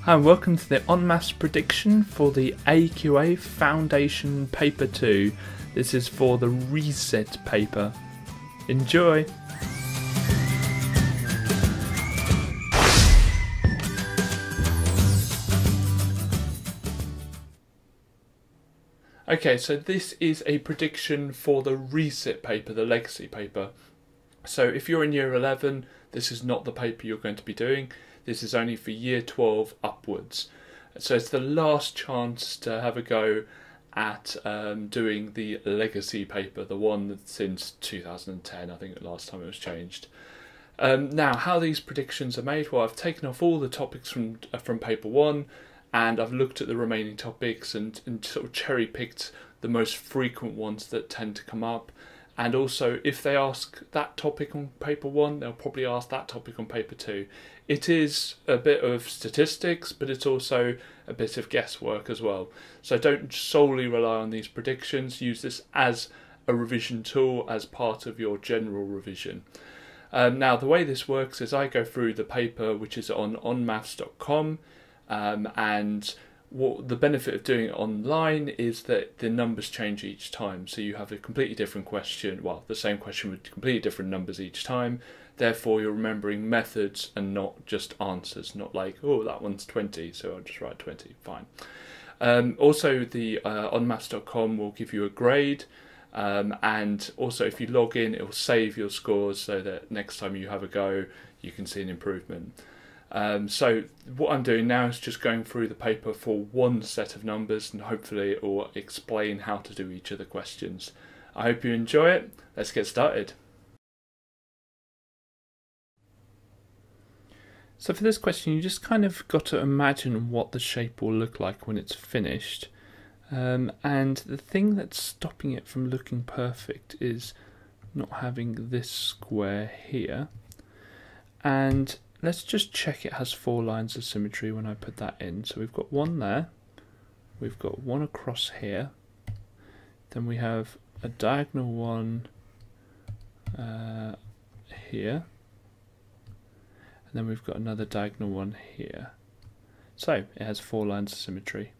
Hi and welcome to the On Maths prediction for the AQA Foundation Paper 2. This is for the Resit paper. Enjoy! Okay, so this is a prediction for the Resit paper, the legacy paper. So if you're in year 11, this is not the paper you're going to be doing. This is only for year 12 upwards. So it's the last chance to have a go at doing the legacy paper, the one that's since 2010, I think the last time it was changed. Now, how these predictions are made, well, I've taken off all the topics from paper 1, and I've looked at the remaining topics and sort of cherry-picked the most frequent ones that tend to come up. And also, if they ask that topic on paper 1, they'll probably ask that topic on paper 2. It is a bit of statistics, but it's also a bit of guesswork as well. So don't solely rely on these predictions. Use this as a revision tool as part of your general revision. Now, the way this works is I go through the paper, which is on onmaths.com, and what the benefit of doing it online is that the numbers change each time. So you have a completely different question, well, the same question with completely different numbers each time. Therefore, you're remembering methods and not just answers. Not like, oh, that one's 20, so I'll just write 20, fine. Also, the onmaths.com will give you a grade. And also, if you log in, it will save your scores so that next time you have a go, you can see an improvement. So what I'm doing now is just going through the paper for one set of numbers, and hopefully it will explain how to do each of the questions. I hope you enjoy it. Let's get started. So for this question, you just kind of got to imagine what the shape will look like when it's finished. And the thing that's stopping it from looking perfect is not having this square here. And let's just check it has 4 lines of symmetry when I put that in. So we've got one there, we've got one across here, then we have a diagonal one here, and then we've got another diagonal one here. So it has 4 lines of symmetry.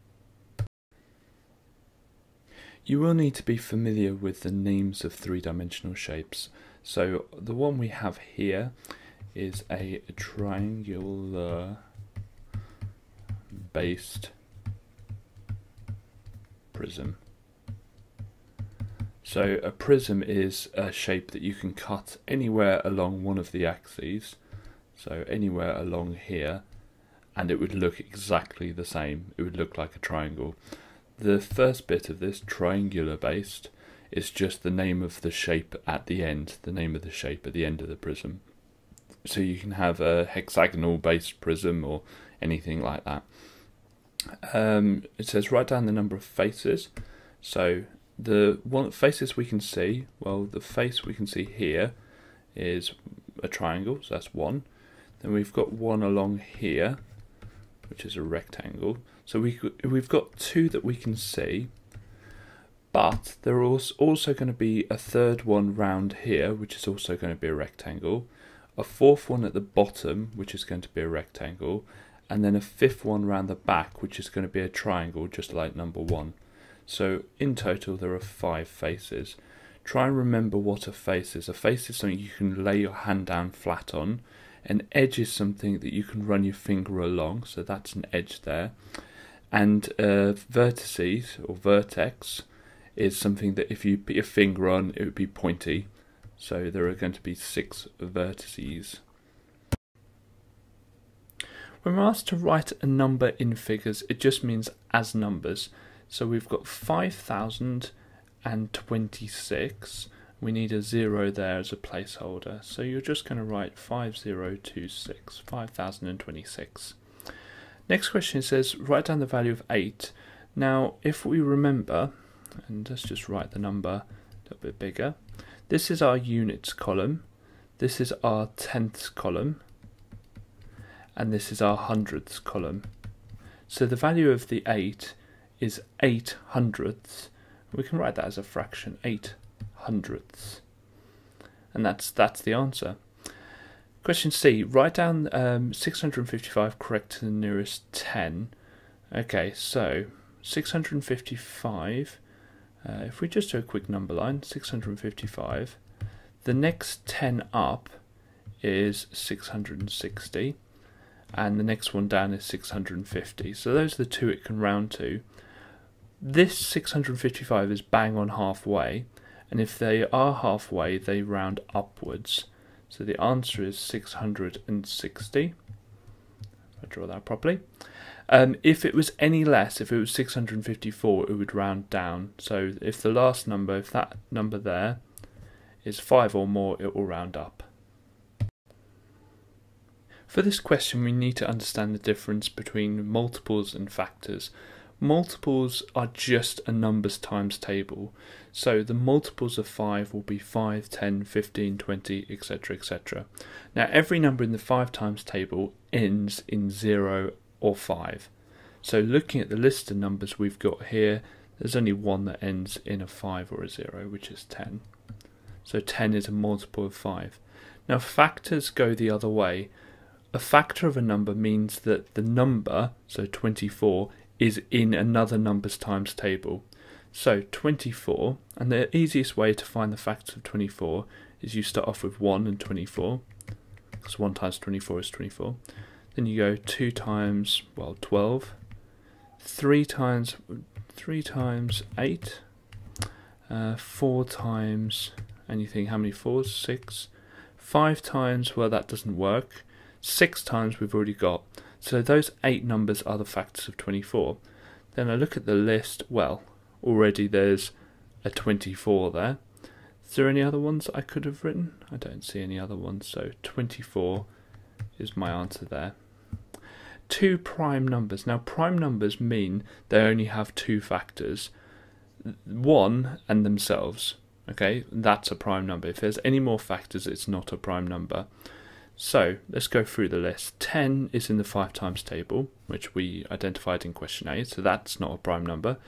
You will need to be familiar with the names of 3-dimensional shapes. So the one we have here is a triangular based prism. So a prism is a shape that you can cut anywhere along one of the axes, so anywhere along here, and it would look exactly the same. It would look like a triangle. The first bit of this, triangular based, is just the name of the shape at the end, the name of the shape at the end of the prism. So you can have a hexagonal based prism or anything like that. It says write down the number of faces. So the faces we can see, well, the face we can see here is a triangle, so that's 1. Then we've got one along here, which is a rectangle. So we've got 2 that we can see, but there is also going to be a third one round here, which is also going to be a rectangle. A 4th one at the bottom, which is going to be a rectangle, and then a 5th one around the back, which is going to be a triangle, just like number 1. So in total there are 5 faces. Try and remember what a face is. A face is something you can lay your hand down flat on. An edge is something that you can run your finger along, so that's an edge there. And vertices, or vertex, is something that if you put your finger on, it would be pointy. So there are going to be 6 vertices. When we're asked to write a number in figures, it just means as numbers. So we've got 5,026. We need a 0 there as a placeholder. So you're just going to write 5026, 5026. Next question says, write down the value of 8. Now, if we remember, and let's just write the number a little bit bigger. This is our units column, this is our tenths column, and this is our hundredths column. So the value of the 8 is 8 hundredths. We can write that as a fraction, 8 hundredths. And that's the answer. Question C, write down 655 correct to the nearest 10. Okay, so 655, if we just do a quick number line, 655, the next 10 up is 660, and the next one down is 650. So those are the two it can round to. This 655 is bang on halfway, and if they are halfway, they round upwards. So the answer is 660. If I draw that properly. If it was any less, if it was 654, it would round down. So if the last number, if that number there is 5 or more, it will round up. For this question, we need to understand the difference between multiples and factors. Multiples are just a numbers times table. So the multiples of 5 will be 5, 10, 15, 20, etc, etc. Now every number in the 5 times table ends in 0 or 5. So looking at the list of numbers we've got here, there's only one that ends in a 5 or a 0, which is 10. So 10 is a multiple of 5. Now factors go the other way. A factor of a number means that the number, so 24, is in another numbers times table. So 24, and the easiest way to find the factors of 24 is you start off with 1 and 24, because 1 times 24 is 24. Then you go 2 times, well, 12, 3 times 8, 4 times, and you think how many 4s? 6. 5 times, well, that doesn't work. 6 times we've already got. So those 8 numbers are the factors of 24. Then I look at the list, well, already there's a 24 there. Is there any other ones I could have written? I don't see any other ones, so 24 is my answer there. 2 prime numbers. Now prime numbers mean they only have 2 factors, 1 and themselves. Okay, that's a prime number. If there's any more factors, it's not a prime number. So let's go through the list. 10 is in the 5 times table, which we identified in question A, so that's not a prime number.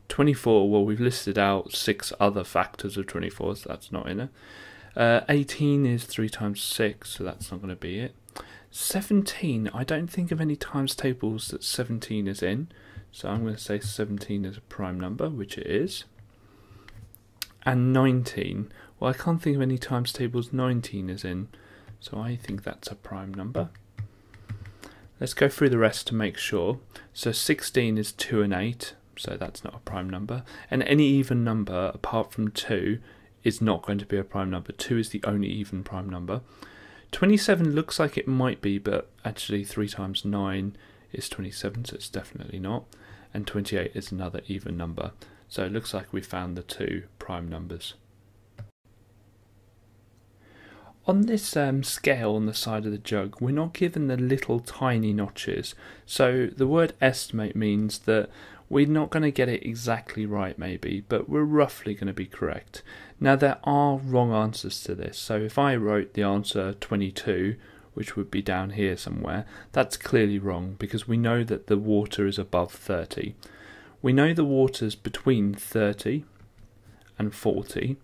24, well, we've listed out 6 other factors of 24, so that's not in it. 18 is 3 times 6, so that's not going to be it. 17, I don't think of any times tables that 17 is in, so I'm going to say 17 is a prime number, which it is. And 19, well, I can't think of any times tables 19 is in, so I think that's a prime number. Let's go through the rest to make sure. So 16 is 2 and 8, so that's not a prime number. And any even number apart from 2 is not going to be a prime number. 2 is the only even prime number. 27 looks like it might be, but actually 3 times 9 is 27, so it's definitely not. And 28 is another even number. So it looks like we found the 2 prime numbers. On this scale on the side of the jug, we're not given the little tiny notches. So the word estimate means that we're not going to get it exactly right maybe, but we're roughly going to be correct. Now there are wrong answers to this. So if I wrote the answer 22, which would be down here somewhere, that's clearly wrong because we know that the water is above 30. We know the water's between 30 and 40.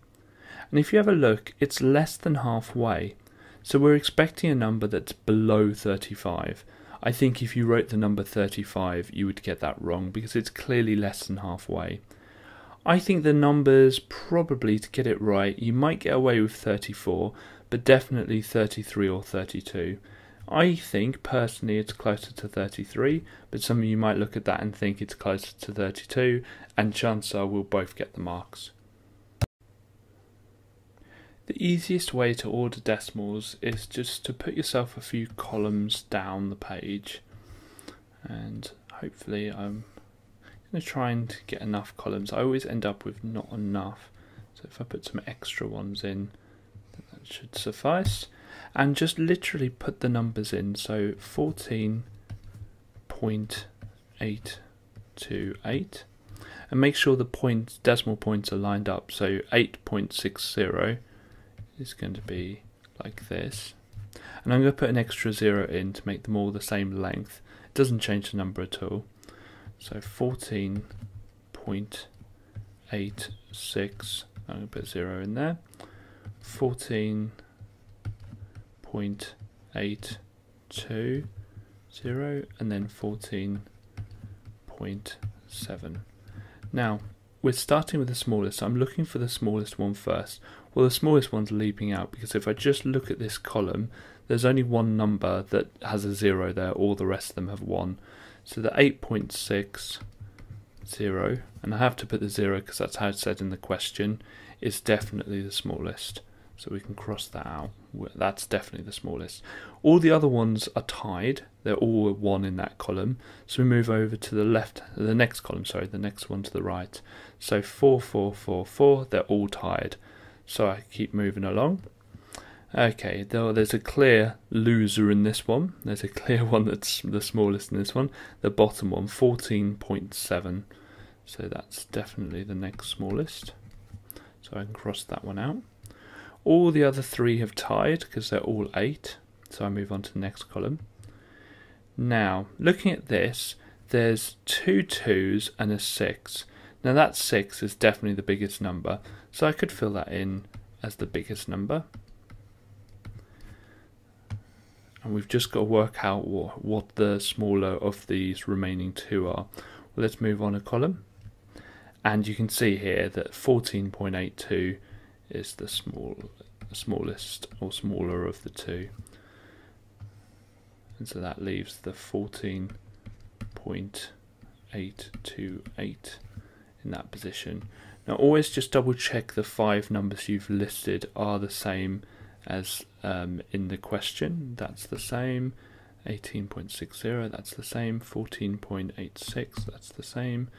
And if you have a look, it's less than halfway. So we're expecting a number that's below 35. I think if you wrote the number 35, you would get that wrong because it's clearly less than halfway. I think the numbers, probably to get it right, you might get away with 34, but definitely 33 or 32. I think, personally, it's closer to 33, but some of you might look at that and think it's closer to 32, and chances are we'll both get the marks. The easiest way to order decimals is just to put yourself a few columns down the page, and hopefully I'm going to try and get enough columns. I always end up with not enough, so if I put some extra ones in, then that should suffice. And just literally put the numbers in, so 14.828, and make sure the decimal points are lined up, so 8.60 is going to be like this, and I'm going to put an extra 0 in to make them all the same length. It doesn't change the number at all. So 14.86, I'm going to put 0 in there. 14.86, 14.820 and then 14.7. Now we're starting with the smallest, so I'm looking for the smallest one first. Well, the smallest one's leaping out because if I just look at this column, there's only one number that has a 0 there, all the rest of them have 1. So the 8.60, and I have to put the 0 because that's how it's said in the question, is definitely the smallest. So we can cross that out. That's definitely the smallest. All the other ones are tied. They're all 1 in that column. So we move over to the left, the next column, sorry, the next one to the right. So 4, 4, 4, 4, they're all tied. So I keep moving along. Okay, there's a clear loser in this one. There's a clear one that's the smallest in this one. The bottom one, 14.7. So that's definitely the next smallest. So I can cross that one out. All the other 3 have tied because they're all 8. So I move on to the next column. Now, looking at this, there's 2 2s and a 6. Now that 6 is definitely the biggest number. So I could fill that in as the biggest number. And we've just got to work out what the smaller of these remaining 2 are. Well, let's move on a column. And you can see here that 14.82 is the smallest or smaller of the 2. And so that leaves the 14.828 in that position. Now always just double check the 5 numbers you've listed are the same as in the question. That's the same. 18.60, that's the same. 14.86, that's the same.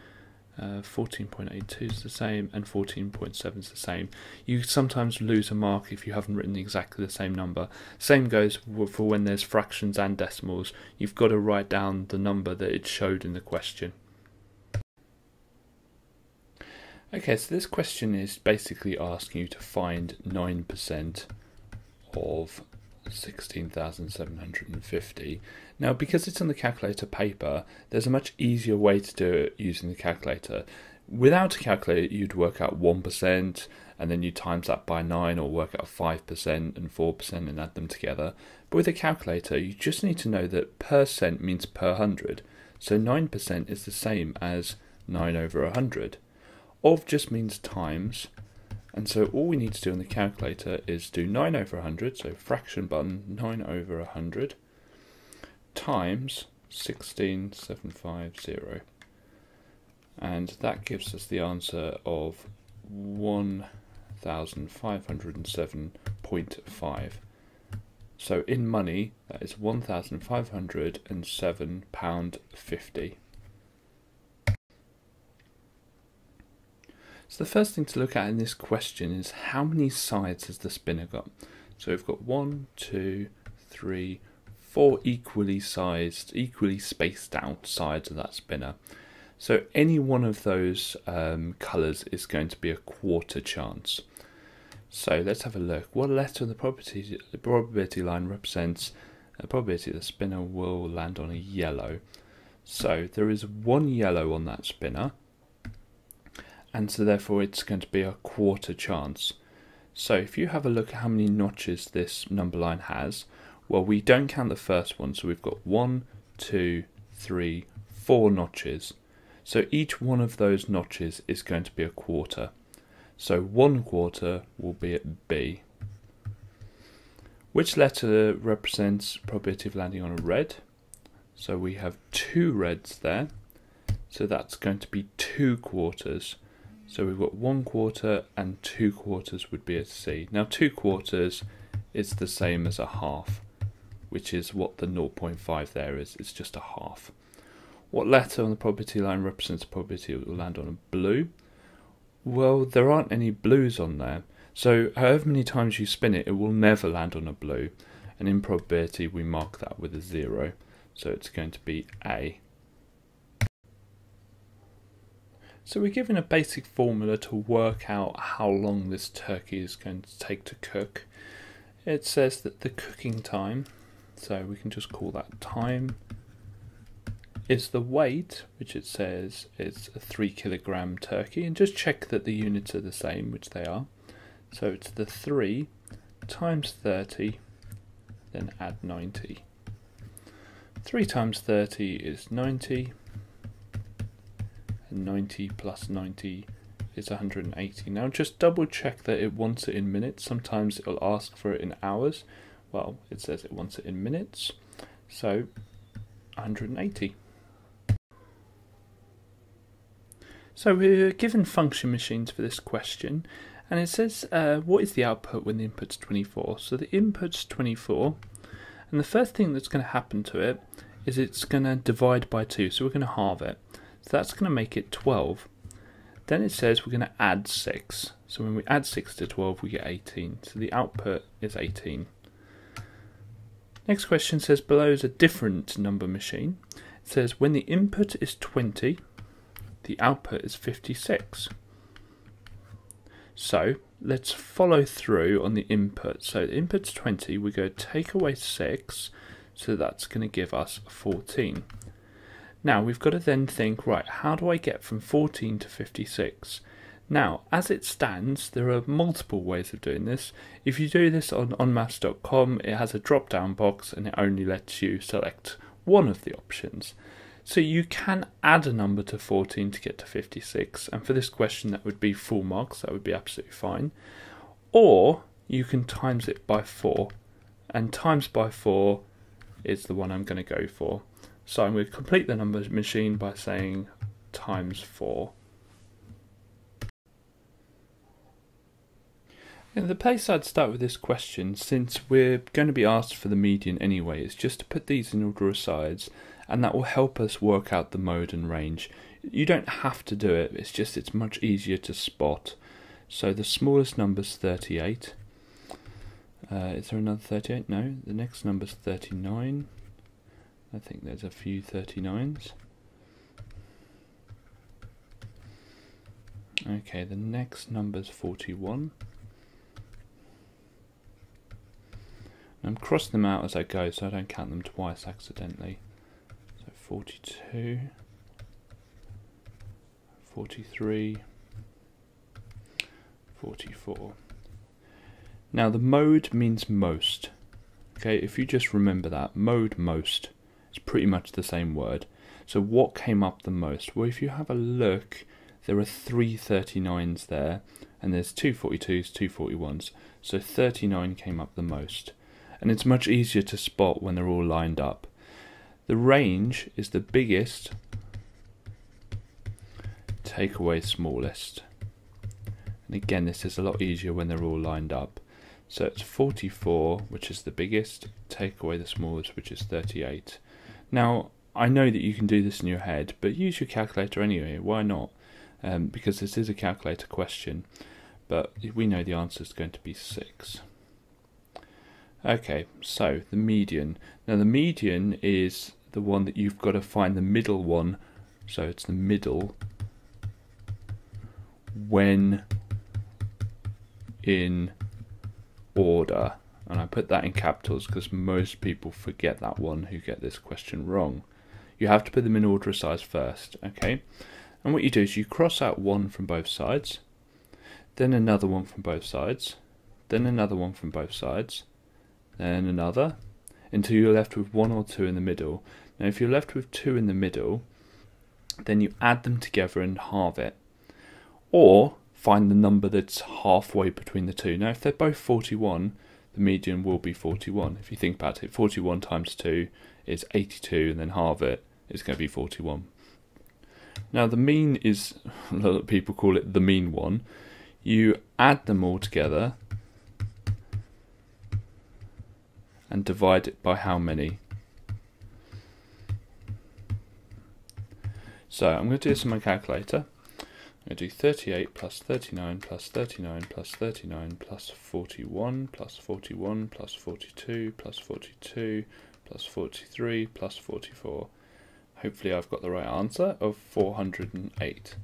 14.82 is the same, and 14.7 is the same. You sometimes lose a mark if you haven't written exactly the same number. Same goes for when there's fractions and decimals. You've got to write down the number that it showed in the question. Okay, so this question is basically asking you to find 9% of 16,750. Now, because it's on the calculator paper, there's a much easier way to do it using the calculator. Without a calculator, you'd work out 1%, and then you times that by 9, or work out 5% and 4% and add them together. But with a calculator, you just need to know that percent means per 100. So 9% is the same as 9 over 100. Of just means times. And so all we need to do in the calculator is do 9 over 100, so fraction button, 9 over 100, times 16,750. And that gives us the answer of 1,507.5. So in money, that is £1,507.50. So the first thing to look at in this question is how many sides has the spinner got. So we've got 1, 2, 3, 4 equally sized, equally spaced out sides of that spinner. So any one of those colours is going to be a quarter chance. So let's have a look. What letter of the probability line represents the probability the spinner will land on a yellow? So there is 1 yellow on that spinner, and so therefore it's going to be a quarter chance. So if you have a look at how many notches this number line has, well, we don't count the first one, so we've got 1, 2, 3, 4 notches. So each one of those notches is going to be a quarter. So 1 quarter will be at B. Which letter represents probability of landing on a red? So we have 2 reds there, so that's going to be 2 quarters. So we've got 1 quarter and 2 quarters would be at C. Now 2 quarters is the same as a half, which is what the 0.5 there is. It's just a half. What letter on the probability line represents the probability it will land on a blue? Well, there aren't any blues on there. So however many times you spin it, it will never land on a blue. And in probability, we mark that with a 0. So it's going to be A. So we're given a basic formula to work out how long this turkey is going to take to cook. It says that the cooking time, so we can just call that time, is the weight, which it says is a 3 kilogram turkey, and just check that the units are the same, which they are. So it's the 3 times 30 then add 90. 3 times 30 is 90, and 90 plus 90 is 180. Now just double check that it wants it in minutes. Sometimes it'll ask for it in hours. Well, it says it wants it in minutes, so 180. So we're given function machines for this question, and it says what is the output when the input's 24? So the input's 24, and the first thing that's going to happen to it is it's going to divide by 2, so we're going to halve it. So that's going to make it 12. Then it says we're going to add 6. So when we add 6 to 12, we get 18. So the output is 18. Next question says below is a different number machine. It says when the input is 20, the output is 56. So let's follow through on the input. So the input's 20, we go take away 6, so that's going to give us 14. Now we've got to then think, right, how do I get from 14 to 56? Now, as it stands, there are multiple ways of doing this. If you do this on onmaths.com, it has a drop-down box and it only lets you select one of the options. So you can add a number to 14 to get to 56, and for this question that would be full marks, that would be absolutely fine. Or you can times it by 4, and times by 4 is the one I'm going to go for. So I'm going to complete the number machine by saying times 4. And the place I'd start with this question, since we're going to be asked for the median anyway, is just to put these in order of sides, and that will help us work out the mode and range. You don't have to do it, it's much easier to spot. So the smallest number's 38. Is there another 38? No, the next number's 39. I think there's a few 39s. Okay, the next number's 41. I'm crossing them out as I go so I don't count them twice accidentally. So 42, 43, 44. Now the mode means most. Okay, if you just remember that, mode most is pretty much the same word. So what came up the most? Well, if you have a look, there are 3 39s there, and there's 2 42s, 2 41s. So 39 came up the most. And it's much easier to spot when they're all lined up. The range is the biggest, take away smallest. And again, this is a lot easier when they're all lined up. So it's 44, which is the biggest, take away the smallest, which is 38. Now, I know that you can do this in your head, but use your calculator anyway. Why not? Because this is a calculator question, but we know the answer is going to be 6. Okay, so the median. Now the median is the one that you've got to find the middle one, so it's the middle when in order. And I put that in capitals because most people forget that one who get this question wrong. You have to put them in order of size first, okay? And what you do is you cross out one from both sides, then another one from both sides, then another one from both sides, then another, until you're left with 1 or 2 in the middle. Now if you're left with 2 in the middle, then you add them together and halve it. Or find the number that's halfway between the two. Now if they're both 41, the median will be 41. If you think about it, 41 times 2 is 82, and then halve it, it's going to be 41. Now the mean is, a lot of people call it the mean one. You add them all together and divide it by how many? So I'm going to do this on my calculator. I'm going to do 38 plus 39 plus 39 plus 39 plus 41 plus 41 plus 42 plus 42 plus 43 plus 44. Hopefully I've got the right answer of 408.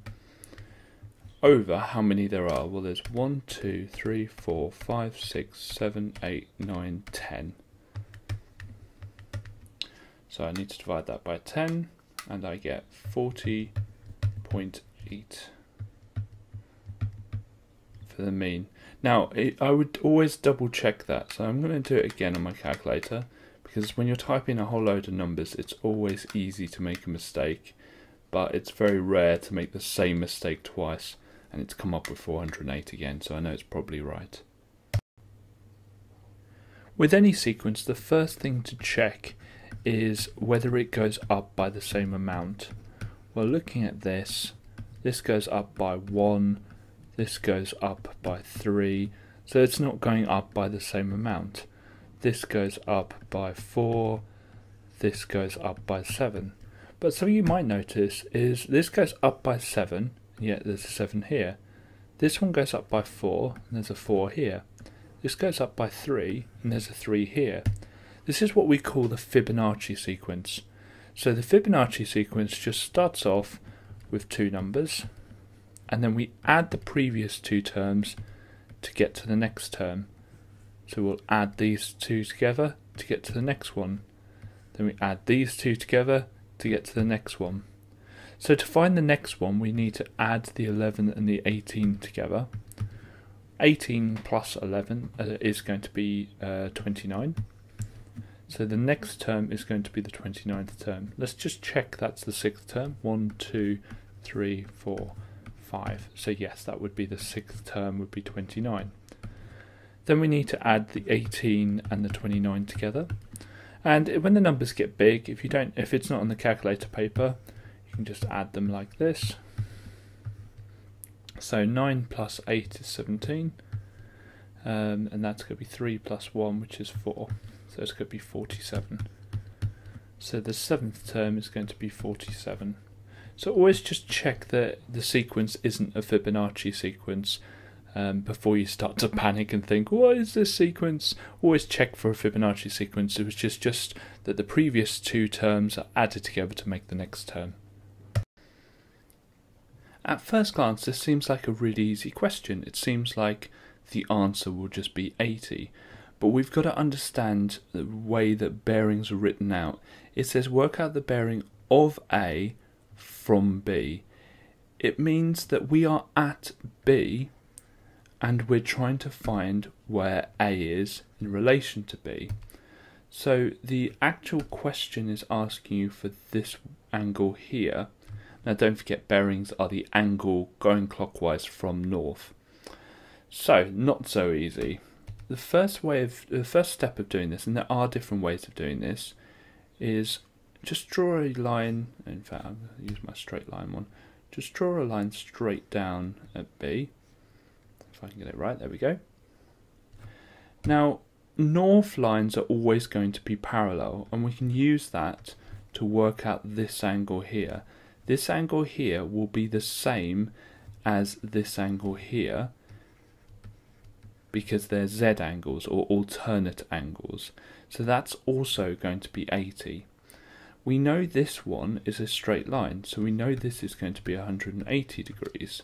Over how many there are? Well, there's 1, 2, 3, 4, 5, 6, 7, 8, 9, 10. So I need to divide that by 10, and I get 40.85. for the mean. Now, I would always double check that. So I'm going to do it again on my calculator, because when you're typing a whole load of numbers, it's always easy to make a mistake, but it's very rare to make the same mistake twice, and it's come up with 408 again, so I know it's probably right. With any sequence, the first thing to check is whether it goes up by the same amount. Well, looking at this goes up by 1, this goes up by 3, so it's not going up by the same amount. This goes up by 4, this goes up by 7. But something you might notice is this goes up by 7, yet there's a 7 here. This one goes up by 4, and there's a 4 here. This goes up by 3, and there's a 3 here. This is what we call the Fibonacci sequence. So the Fibonacci sequence just starts off with two numbers, and then we add the previous two terms to get to the next term. So we'll add these two together to get to the next one. Then we add these two together to get to the next one. So to find the next one, we need to add the 11 and the 18 together. 18 plus 11 is going to be 29. So the next term is going to be the 29th term. Let's just check that's the 6th term. 1, 2, 3, 4, 5. So yes, that would be the 6th term, would be 29. Then we need to add the 18 and the 29 together. And when the numbers get big, if it's not on the calculator paper, you can just add them like this. So 9 plus 8 is 17, and that's going to be 3 plus 1, which is 4. So it's going to be 47. So the 7th term is going to be 47. So always just check that the sequence isn't a Fibonacci sequence before you start to panic and think, what is this sequence? Always check for a Fibonacci sequence, which is just that the previous two terms are added together to make the next term. At first glance, this seems like a really easy question. It seems like the answer will just be 80. But we've got to understand the way that bearings are written out. It says work out the bearing of A from B. It means that we are at B and we're trying to find where A is in relation to B. So the actual question is asking you for this angle here. Now don't forget, bearings are the angle going clockwise from north. So not so easy. The first step of doing this, and there are different ways of doing this, is just draw a line. In fact, I'm going to use my straight line one. Just draw a line straight down at B. If I can get it right, there we go. Now, north lines are always going to be parallel, and we can use that to work out this angle here. This angle here will be the same as this angle here, because they're Z angles or alternate angles. So that's also going to be 80. We know this one is a straight line, so we know this is going to be 180 degrees.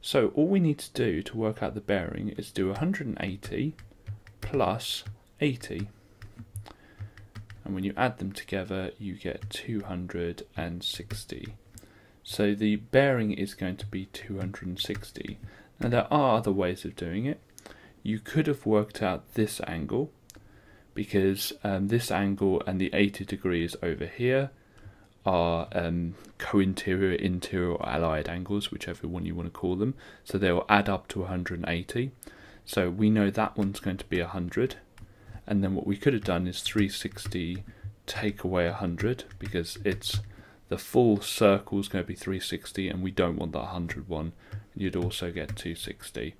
So all we need to do to work out the bearing is do 180 plus 80. And when you add them together, you get 260. So the bearing is going to be 260. Now there are other ways of doing it. You could have worked out this angle, because this angle and the 80 degrees over here are co-interior, interior, or allied angles, whichever one you want to call them. So they will add up to 180. So we know that one's going to be 100. And then what we could have done is 360 take away 100, because it's the full circle is going to be 360, and we don't want that 100 one. You'd also get 260.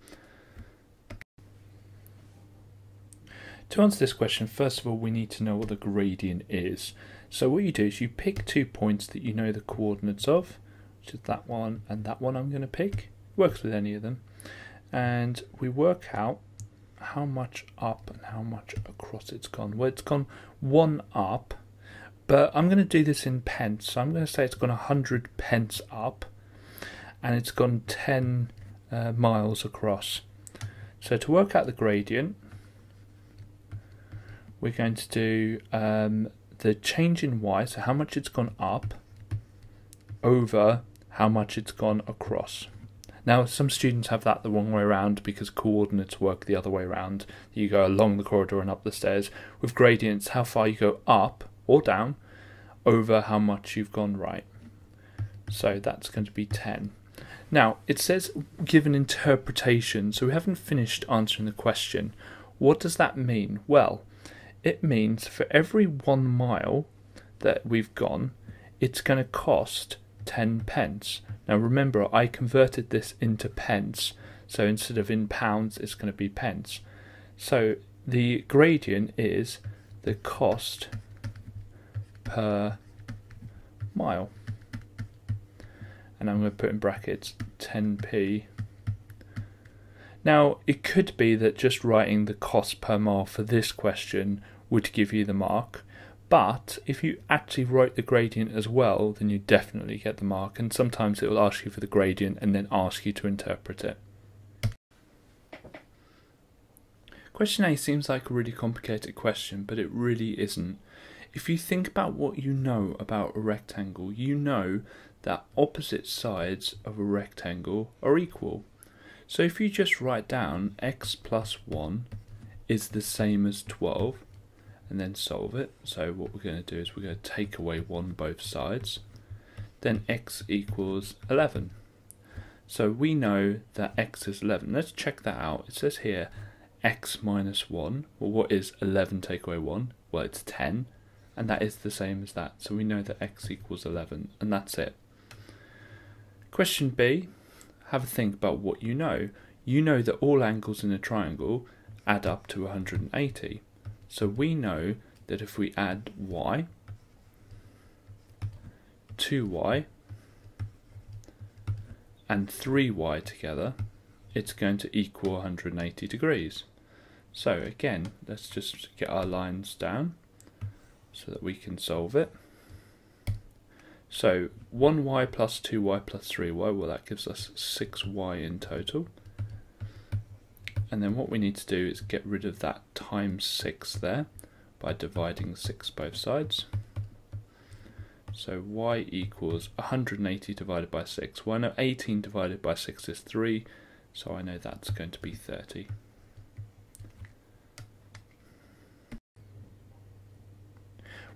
To answer this question, first of all, we need to know what the gradient is. So what you do is you pick 2 points that you know the coordinates of, which is that one and that one I'm going to pick. Works with any of them. And we work out how much up and how much across it's gone. Well, it's gone 1 up, but I'm going to do this in pence. So I'm going to say it's gone 100 pence up, and it's gone 10 miles across. So to work out the gradient, we're going to do the change in y, so how much it's gone up, over how much it's gone across. Now, some students have that the wrong way around because coordinates work the other way around. You go along the corridor and up the stairs. With gradients, how far you go up or down over how much you've gone right. So that's going to be 10. Now, it says give an interpretation, so we haven't finished answering the question. What does that mean? Well, it means for every 1 mile that we've gone, it's going to cost 10 pence. Now remember, I converted this into pence, so instead of in pounds, it's going to be pence. So the gradient is the cost per mile. And I'm going to put in brackets 10p. Now, it could be that just writing the cost per mile for this question would give you the mark, but if you actually wrote the gradient as well, then you definitely get the mark, and sometimes it will ask you for the gradient and then ask you to interpret it. Question A seems like a really complicated question, but it really isn't. If you think about what you know about a rectangle, you know that opposite sides of a rectangle are equal. So if you just write down x plus 1 is the same as 12 and then solve it, so what we're going to do is we're going to take away 1 both sides, then x equals 11. So we know that x is 11. Let's check that out. It says here x minus 1. Well, what is 11 take away 1? Well, it's 10, and that is the same as that. So we know that x equals 11, and that's it. Question B, have a think about what you know. You know that all angles in a triangle add up to 180. So we know that if we add y, 2y, and 3y together, it's going to equal 180 degrees. So again, let's just get our lines down so that we can solve it. So 1y plus 2y plus 3y, well, that gives us 6y in total. And then what we need to do is get rid of that times 6 there by dividing 6 both sides. So y equals 180 divided by 6. Well, I know 18 divided by 6 is 3, so I know that's going to be 30.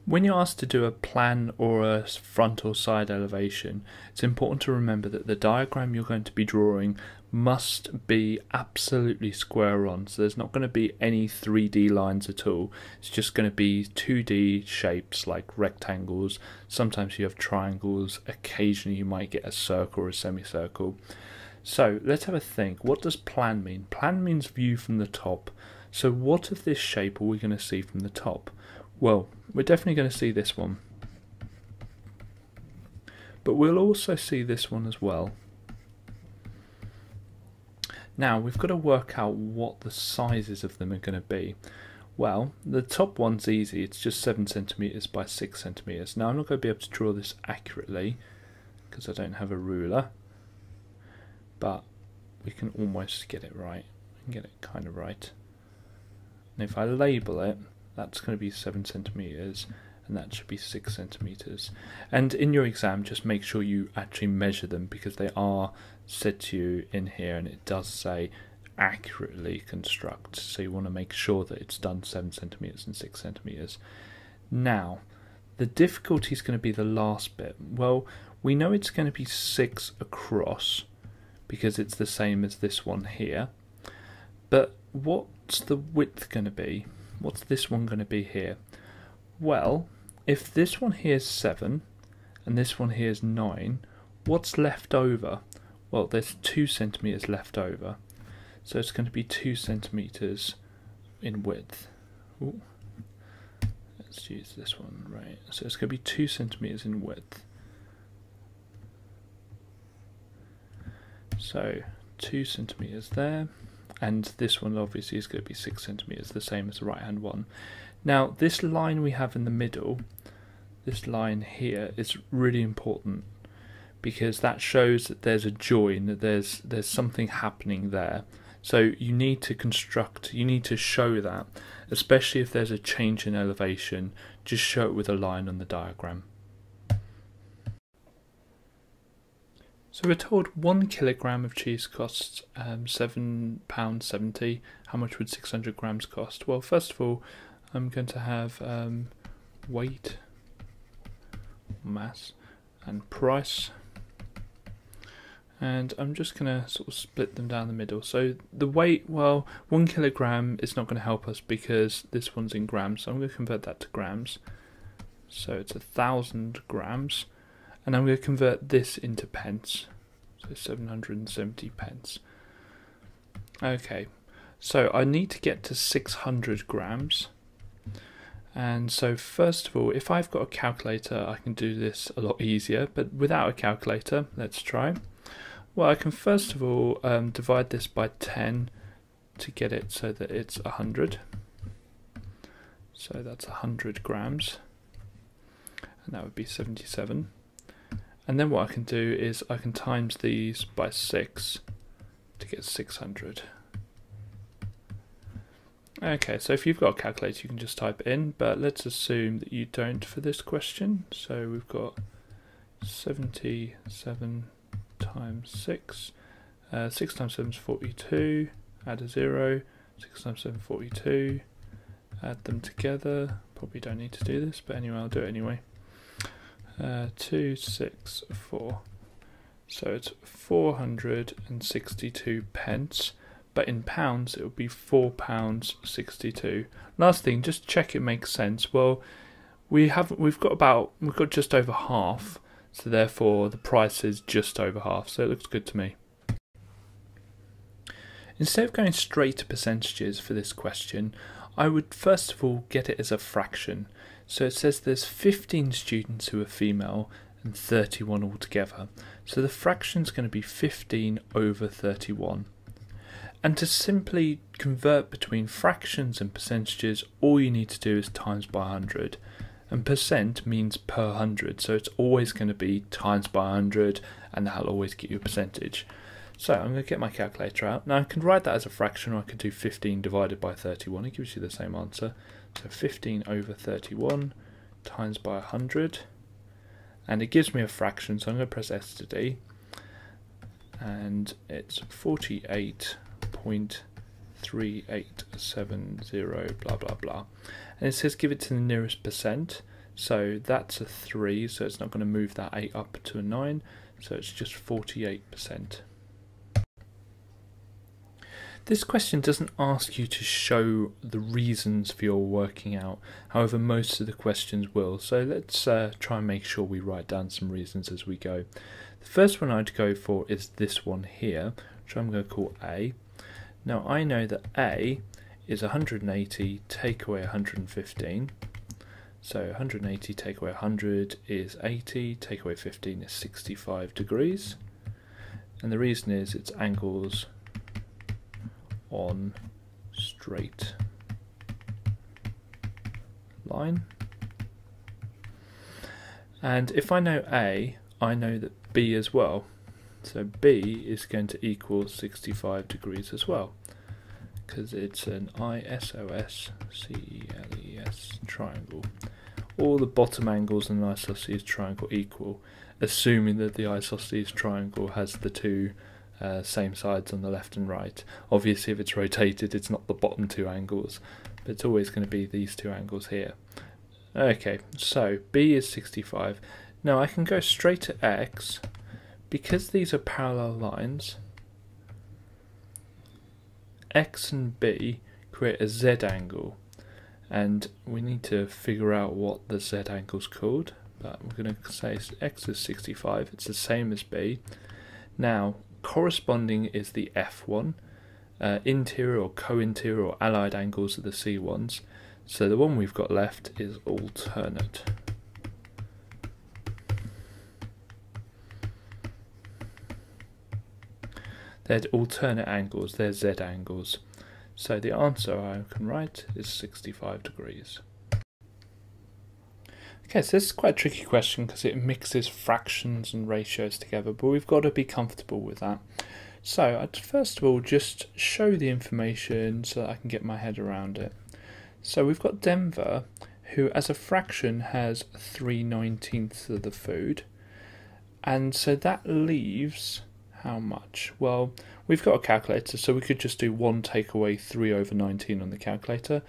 When you're asked to do a plan or a front or side elevation, it's important to remember that the diagram you're going to be drawing must be absolutely square on. So there's not going to be any 3D lines at all. It's just going to be 2D shapes like rectangles. Sometimes you have triangles. Occasionally you might get a circle or a semicircle. So let's have a think. What does plan mean? Plan means view from the top. So what of this shape are we going to see from the top? Well, we're definitely going to see this one. But we'll also see this one as well. Now, we've got to work out what the sizes of them are going to be. Well, the top one's easy. It's just 7 centimeters by 6 centimeters. Now, I'm not going to be able to draw this accurately because I don't have a ruler. But we can almost get it right. We can get it kind of right. And if I label it, that's going to be 7 centimeters, and that should be 6 centimeters. And in your exam, just make sure you actually measure them, because they are said to you in here, and it does say accurately construct. So you want to make sure that it's done 7 centimeters and 6 centimeters. Now, the difficulty is going to be the last bit. Well, we know it's going to be 6 across, because it's the same as this one here. But what's the width going to be? What's this one going to be here? Well, if this one here is 7 and this one here is 9, what's left over? Well, there's 2 centimeters left over. So it's going to be 2 centimeters in width. Ooh. Let's use this one, right. So it's going to be 2 centimeters in width. So 2 centimeters there. And this one obviously is going to be 6 centimeters, the same as the right hand one. Now, this line we have in the middle, this line here, is really important, because that shows that there's a join, that there's something happening there. So you need to construct, you need to show that, especially if there's a change in elevation, just show it with a line on the diagram. So we're told 1 kilogram of cheese costs £7.70. How much would 600 grams cost? Well, first of all, I'm going to have weight, mass, and price. And I'm just going to sort of split them down the middle. So the weight, well, 1 kilogram is not going to help us because this one's in grams. So I'm going to convert that to grams. So it's 1,000 grams. And I'm going to convert this into pence. So 770 pence. Okay, so I need to get to 600 grams. And so first of all, if I've got a calculator, I can do this a lot easier. But without a calculator, let's try. Well, I can first of all divide this by 10 to get it so that it's 100. So that's 100 grams. And that would be 77. And then what I can do is I can times these by 6 to get 600. Okay, so if you've got a calculator you can just type it in, but let's assume that you don't for this question. So we've got 77 times 6. 6 times 7 is 42, add a 0, 6 times 7 is 42, add them together. Probably don't need to do this, but anyway, I'll do it anyway. 264. So it's 462 pence, but in pounds it would be £4.62. Last thing, just check it makes sense. Well, we've got just over half, so therefore the price is just over half. So it looks good to me. Instead of going straight to percentages for this question, I would first of all get it as a fraction. So it says there's 15 students who are female and 31 altogether. So the fraction is going to be 15 over 31. And to simply convert between fractions and percentages, all you need to do is times by 100. And percent means per 100, so it's always going to be times by 100, and that'll always give you a percentage. So I'm going to get my calculator out. Now I can write that as a fraction, or I could do 15 divided by 31. It gives you the same answer. So 15 over 31 times by 100. And it gives me a fraction, so I'm going to press S to D. And it's 48.3870, blah, blah, blah. And it says give it to the nearest percent. So that's a 3, so it's not going to move that 8 up to a 9. So it's just 48%. This question doesn't ask you to show the reasons for your working out, however most of the questions will, so let's try and make sure we write down some reasons as we go. The first one I'd go for is this one here, which I'm going to call A. Now I know that A is 180 take away 115, so 180 take away 100 is 80, take away 15 is 65 degrees, and the reason is it's angles on straight line. And if I know A, I know that B as well. So B is going to equal 65 degrees as well, because it's an isosceles triangle. All the bottom angles in an isosceles triangle equal, assuming that the isosceles triangle has the two same sides on the left and right. Obviously if it's rotated it's not the bottom two angles, but it's always going to be these two angles here. Okay, so B is 65. Now I can go straight to X. Because these are parallel lines, X and B create a Z angle, and we need to figure out what the Z angle is called, but we're going to say X is 65, it's the same as B. Now corresponding is the F one, interior or co-interior or allied angles are the C ones, so the one we've got left is alternate. They're alternate angles, they're Z angles. So the answer I can write is 65 degrees. Okay, so this is quite a tricky question because it mixes fractions and ratios together, but we've got to be comfortable with that. So I'd first of all just show the information so that I can get my head around it. So we've got Denver, who as a fraction has 3/19 of the food. And so that leaves how much? Well, we've got a calculator, so we could just do 1 take away 3 over 19 on the calculator,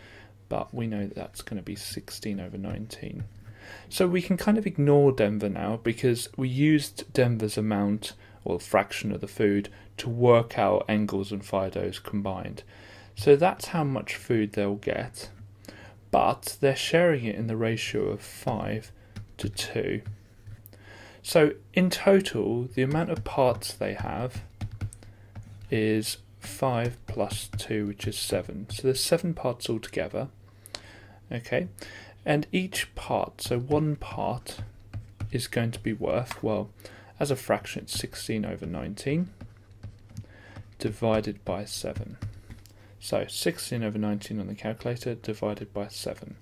but we know that that's going to be 16 over 19. So we can kind of ignore Denver now, because we used Denver's amount, or fraction of the food, to work out Engels and Fido's combined. So that's how much food they'll get, but they're sharing it in the ratio of 5 to 2. So in total, the amount of parts they have is 5 plus 2, which is 7. So there's 7 parts altogether. Okay, and each part, so one part, is going to be worth, well, as a fraction, it's 16 over 19 divided by 7. So 16 over 19 on the calculator divided by 7,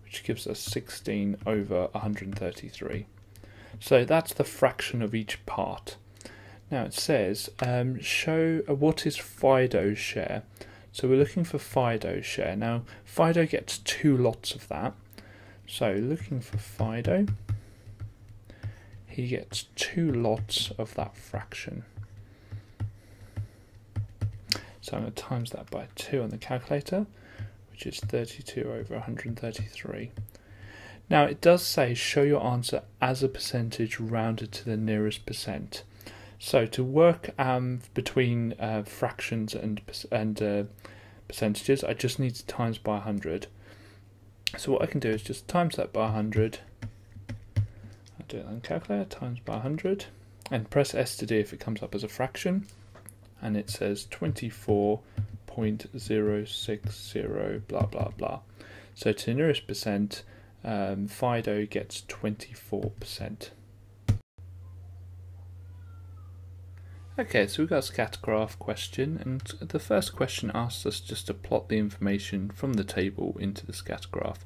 which gives us 16 over 133. So that's the fraction of each part. Now it says, show what is Fido's share. So we're looking for Fido's share. Now Fido gets 2 lots of that. So looking for Fido, he gets 2 lots of that fraction. So I'm going to times that by 2 on the calculator, which is 32 over 133. Now it does say show your answer as a percentage rounded to the nearest percent. So to work between fractions and percentages, I just need to times by 100. So what I can do is just times that by 100. I'll do it on the calculator, times by 100, and press S to D if it comes up as a fraction. And it says 24.060 blah blah blah. So to the nearest percent, Fido gets 24%. Okay, so we've got a scatter graph question, and the first question asks us just to plot the information from the table into the scatter graph.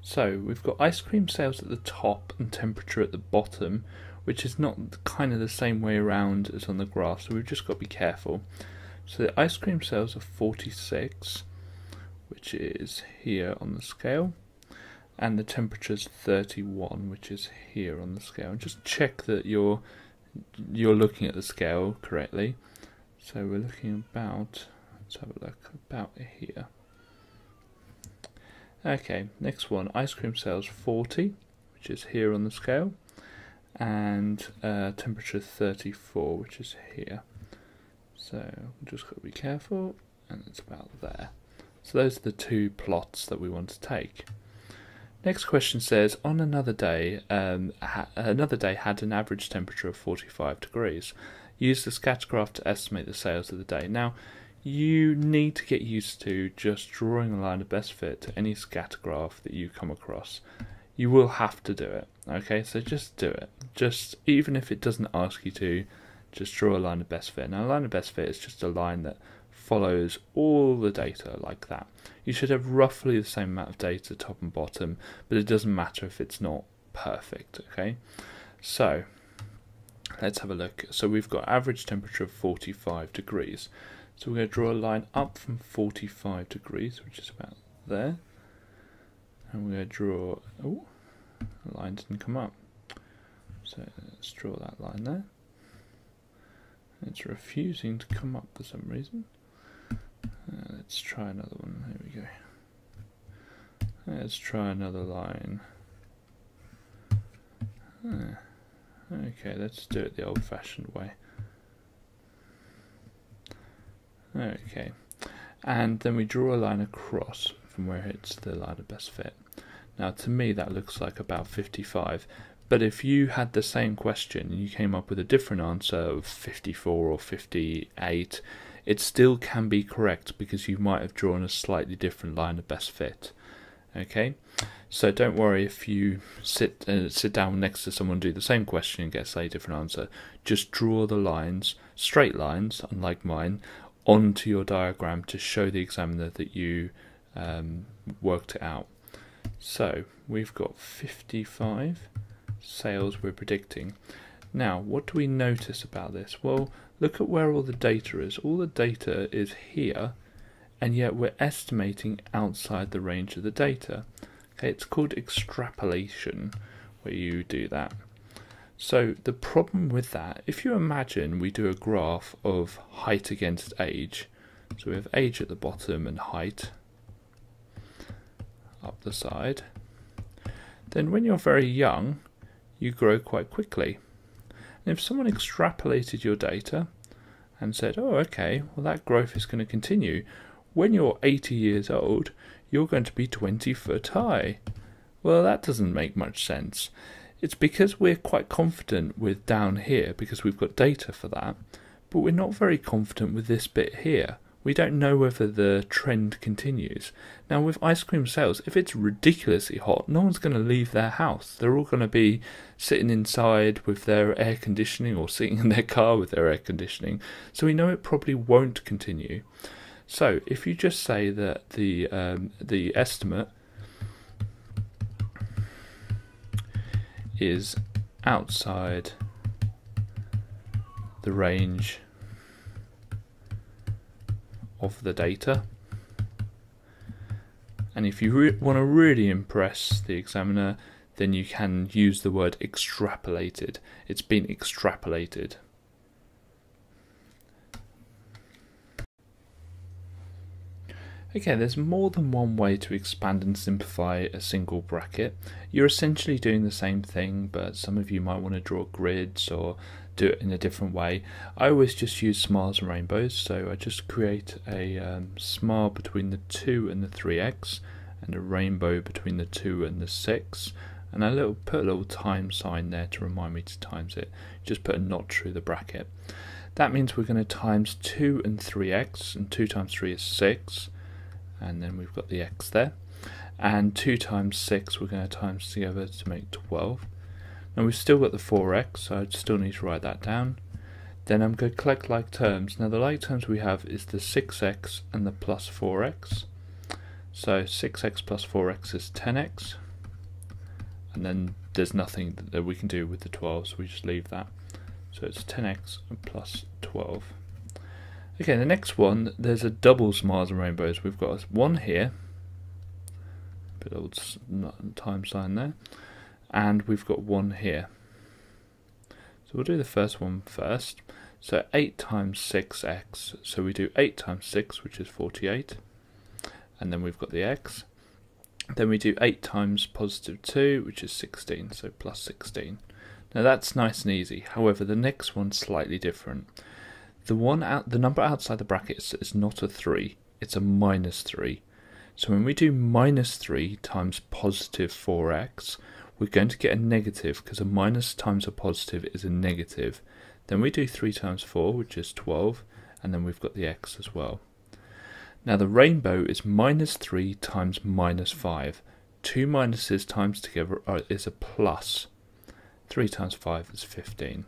So we've got ice cream sales at the top and temperature at the bottom, which is not kind of the same way around as on the graph, so we've just got to be careful. So the ice cream sales are 46, which is here on the scale, and the temperature is 31, which is here on the scale. And just check that you're looking at the scale correctly. So we're looking about, let's have a look, about here. Okay, next one, ice cream sales 40, which is here on the scale, and temperature 34, which is here. So we've just got to be careful, and it's about there. So those are the 2 plots that we want to take. Next question says, on another day had an average temperature of 45 degrees. Use the scatter graph to estimate the sales of the day. Now, you need to get used to just drawing a line of best fit to any scatter graph that you come across. You will have to do it, okay? So just do it. Just, even if it doesn't ask you to, just draw a line of best fit. Now, a line of best fit is just a line that follows all the data like that. You should have roughly the same amount of data top and bottom, but it doesn't matter if it's not perfect, okay? So let's have a look. So we've got average temperature of 45 degrees. So we're going to draw a line up from 45 degrees, which is about there. And we're going to draw, oh, the line didn't come up. So let's draw that line there. It's refusing to come up for some reason. Let's try another one. There we go. Let's try another line. Okay, let's do it the old-fashioned way. Okay, and then we draw a line across from where it's the line of best fit. Now, to me, that looks like about 55. But if you had the same question and you came up with a different answer of 54 or 58, it still can be correct because you might have drawn a slightly different line of best fit. Okay, so don't worry if you sit down next to someone, do the same question and get a slightly different answer. Just draw the lines, straight lines, unlike mine, onto your diagram to show the examiner that you worked it out. So we've got 55 sales we're predicting. Now, what do we notice about this? Well, look at where all the data is. All the data is here, and yet we're estimating outside the range of the data. Okay, it's called extrapolation where you do that. So the problem with that, if you imagine we do a graph of height against age, so we have age at the bottom and height up the side, then when you're very young, you grow quite quickly. And if someone extrapolated your data and said, oh, okay, well that growth is going to continue, when you're 80 years old, you're going to be 20 foot high. Well, that doesn't make much sense. It's because we're quite confident with down here, because we've got data for that, but we're not very confident with this bit here. We don't know whether the trend continues. Now with ice cream sales, if it's ridiculously hot, no one's going to leave their house. They're all going to be sitting inside with their air conditioning or sitting in their car with their air conditioning. So we know it probably won't continue. So if you just say that the estimate is outside the range of the data, and if you want to really impress the examiner, then you can use the word extrapolated. It's been extrapolated. Okay, there's more than one way to expand and simplify a single bracket. You're essentially doing the same thing, but some of you might want to draw grids or do it in a different way. I always just use smiles and rainbows, so I just create a smile between the 2 and the 3x, and a rainbow between the 2 and the 6, and I put a little time sign there to remind me to times it. Just put a notch through the bracket. That means we're going to times 2 and 3x, and 2 times 3 is 6. And then we've got the x there, and 2 times 6 we're going to times together to make 12. Now we've still got the 4x, so I still need to write that down. Then I'm going to collect like terms. Now the like terms we have is the 6x and the plus 4x. So 6x plus 4x is 10x, and then there's nothing that we can do with the 12, so we just leave that. So it's 10x plus 12. Okay, the next one, there's a double smiles and rainbows. We've got one here, bit old time sign there, and we've got one here. So we'll do the first one first. So 8 times 6x, so we do 8 times 6, which is 48, and then we've got the x. Then we do 8 times positive 2, which is 16, so plus 16. Now that's nice and easy. However, the next one's slightly different. The number outside the brackets is not a 3, it's a minus 3. So when we do minus 3 times positive 4x, we're going to get a negative, because a minus times a positive is a negative. Then we do 3 times 4, which is 12, and then we've got the x as well. Now the rainbow is minus 3 times minus 5. Two minuses times together is a plus. 3 times 5 is 15.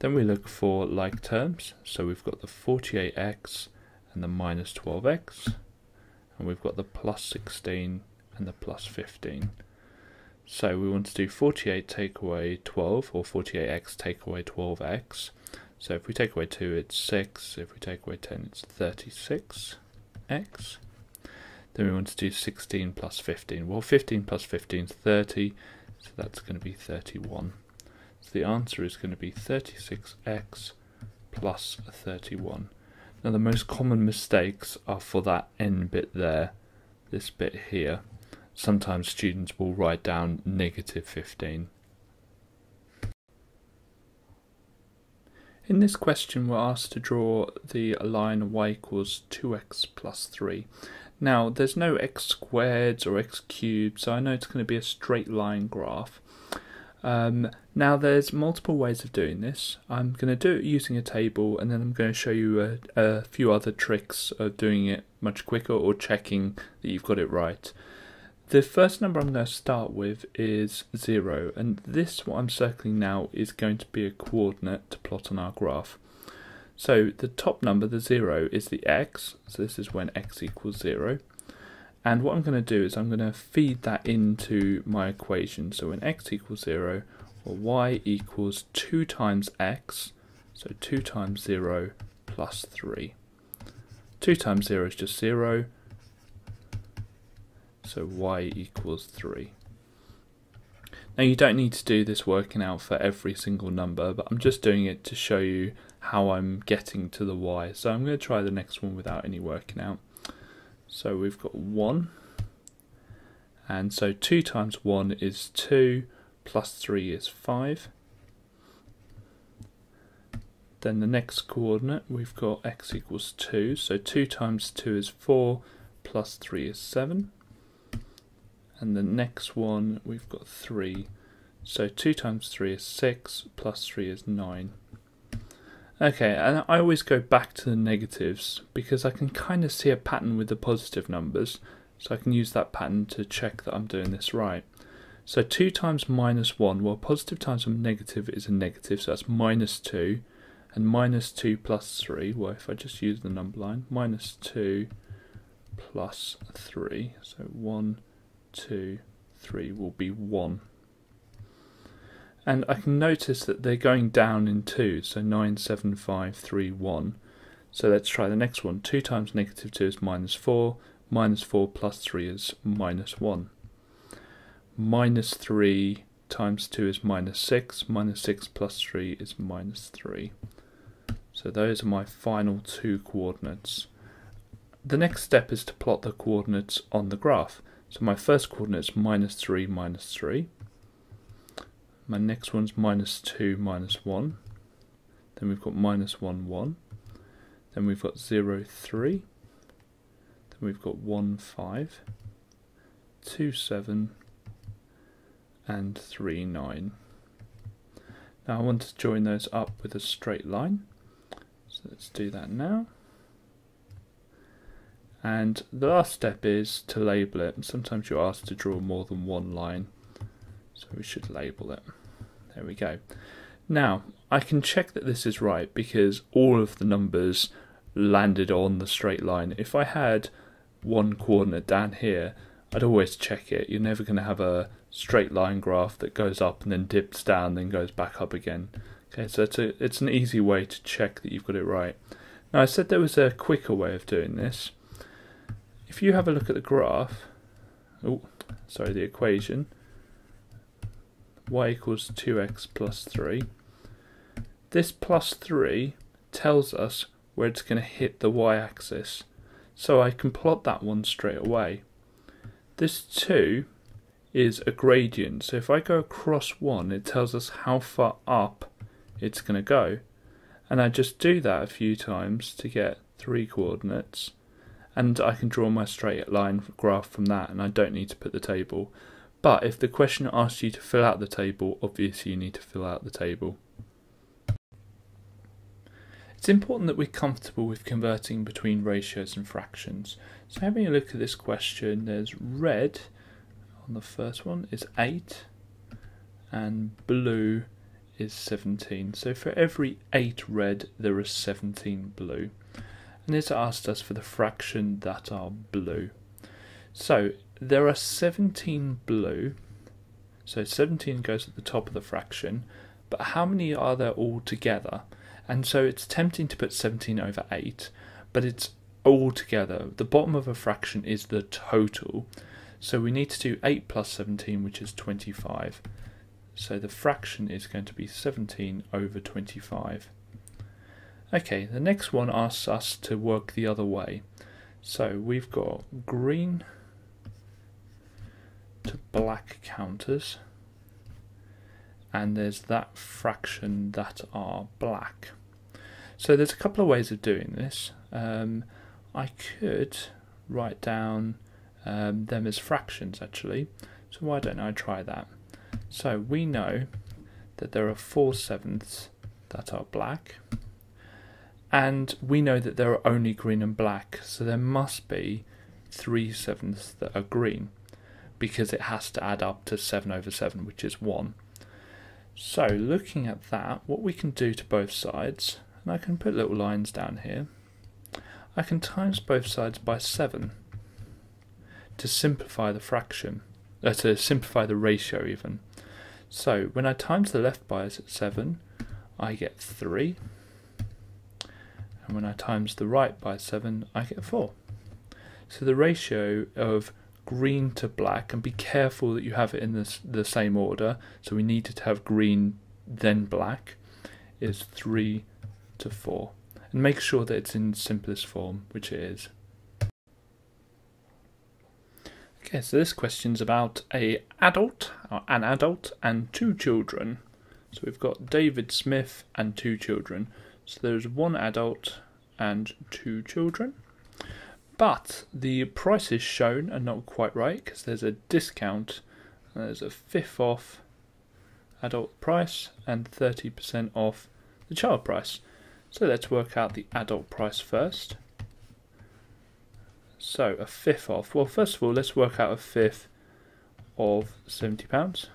Then we look for like terms, so we've got the 48x and the minus 12x, and we've got the plus 16 and the plus 15. So we want to do 48 take away 12, or 48x take away 12x. So if we take away 2 it's 6, if we take away 10 it's 36x. Then we want to do 16 plus 15. Well, 15 plus 15 is 30, so that's going to be 31. So the answer is going to be 36x plus 31. Now the most common mistakes are for that n bit there, this bit here. Sometimes students will write down negative 15. In this question we're asked to draw the line y equals 2x plus 3. Now there's no x squared or x cubed, so I know it's going to be a straight line graph. Now there's multiple ways of doing this. I'm going to do it using a table, and then I'm going to show you a few other tricks of doing it much quicker or checking that you've got it right. The first number I'm going to start with is 0, and this, what I'm circling now, is going to be a coordinate to plot on our graph. So the top number, the 0, is the x, so this is when x equals 0. And what I'm going to do is I'm going to feed that into my equation. So when x equals 0, well, y equals 2 times x, so 2 times 0 plus 3. 2 times 0 is just 0, so y equals 3. Now you don't need to do this working out for every single number, but I'm just doing it to show you how I'm getting to the y. So I'm going to try the next one without any working out. So we've got 1, and so 2 times 1 is 2, plus 3 is 5. Then the next coordinate, we've got x equals 2, so 2 times 2 is 4, plus 3 is 7. And the next one, we've got 3, so 2 times 3 is 6, plus 3 is 9. Okay, and I always go back to the negatives because I can kind of see a pattern with the positive numbers, so I can use that pattern to check that I'm doing this right. So 2 times minus 1, well, positive times a negative is a negative, so that's minus 2, and minus 2 plus 3, well, if I just use the number line, minus 2 plus 3, so 1, 2, 3 will be 1. And I can notice that they're going down in 2, so 9, 7, 5, 3, 1. So let's try the next one. 2 times negative 2 is minus 4 plus 3 is minus 1. Minus 3 times 2 is minus 6 plus 3 is minus 3. So those are my final two coordinates. The next step is to plot the coordinates on the graph. So my first coordinate is minus 3, minus 3. My next one's minus 2, minus 1. Then we've got minus 1, 1. Then we've got 0, 3. Then we've got 1, 5. 2, 7. And 3, 9. Now I want to join those up with a straight line. So let's do that now. And the last step is to label it. And sometimes you're asked to draw more than one line. So we should label it. There we go. Now, I can check that this is right because all of the numbers landed on the straight line. If I had one coordinate down here, I'd always check it. You're never going to have a straight line graph that goes up and then dips down, then goes back up again. Okay, so it's an easy way to check that you've got it right. Now, I said there was a quicker way of doing this. If you have a look at the graph, the equation, y equals 2x plus 3. This plus 3 tells us where it's going to hit the y-axis. So I can plot that one straight away. This 2 is a gradient, so if I go across 1, it tells us how far up it's going to go. And I just do that a few times to get 3 coordinates. And I can draw my straight line graph from that, and I don't need to put the table. But if the question asks you to fill out the table, obviously you need to fill out the table. It's important that we're comfortable with converting between ratios and fractions. So having a look at this question, there's red on the first one is 8 and blue is 17. So for every 8 red there are 17 blue. And it's asked us for the fraction that are blue. So there are 17 blue, so 17 goes at the top of the fraction, but how many are there all together? And so it's tempting to put 17 over 8, but it's all together. The bottom of a fraction is the total, so we need to do 8 plus 17, which is 25. So the fraction is going to be 17 over 25. Okay, the next one asks us to work the other way. So we've got green to black counters, and there's that fraction that are black. So there's a couple of ways of doing this. I could write down them as fractions actually, so why don't I try that? So we know that there are 4/7 that are black, and we know that there are only green and black, so there must be 3/7 that are green, because it has to add up to 7 over 7, which is 1. So looking at that, what we can do to both sides, and I can put little lines down here, I can times both sides by 7 to simplify the fraction, to simplify the ratio even. So when I times the left by 7, I get 3. And when I times the right by 7, I get 4. So the ratio of green to black, and be careful that you have it in the same order. So we needed to have green, then black, is 3 to 4. And make sure that it's in simplest form, which it is. Okay, so this question's about an adult and 2 children. So we've got David Smith and 2 children. So there's 1 adult and 2 children. But the prices shown are not quite right, because there's a discount. And there's a 5th off adult price and 30% off the child price. So let's work out the adult price first. So a 5th off. Well, first of all, let's work out a 5th of £70.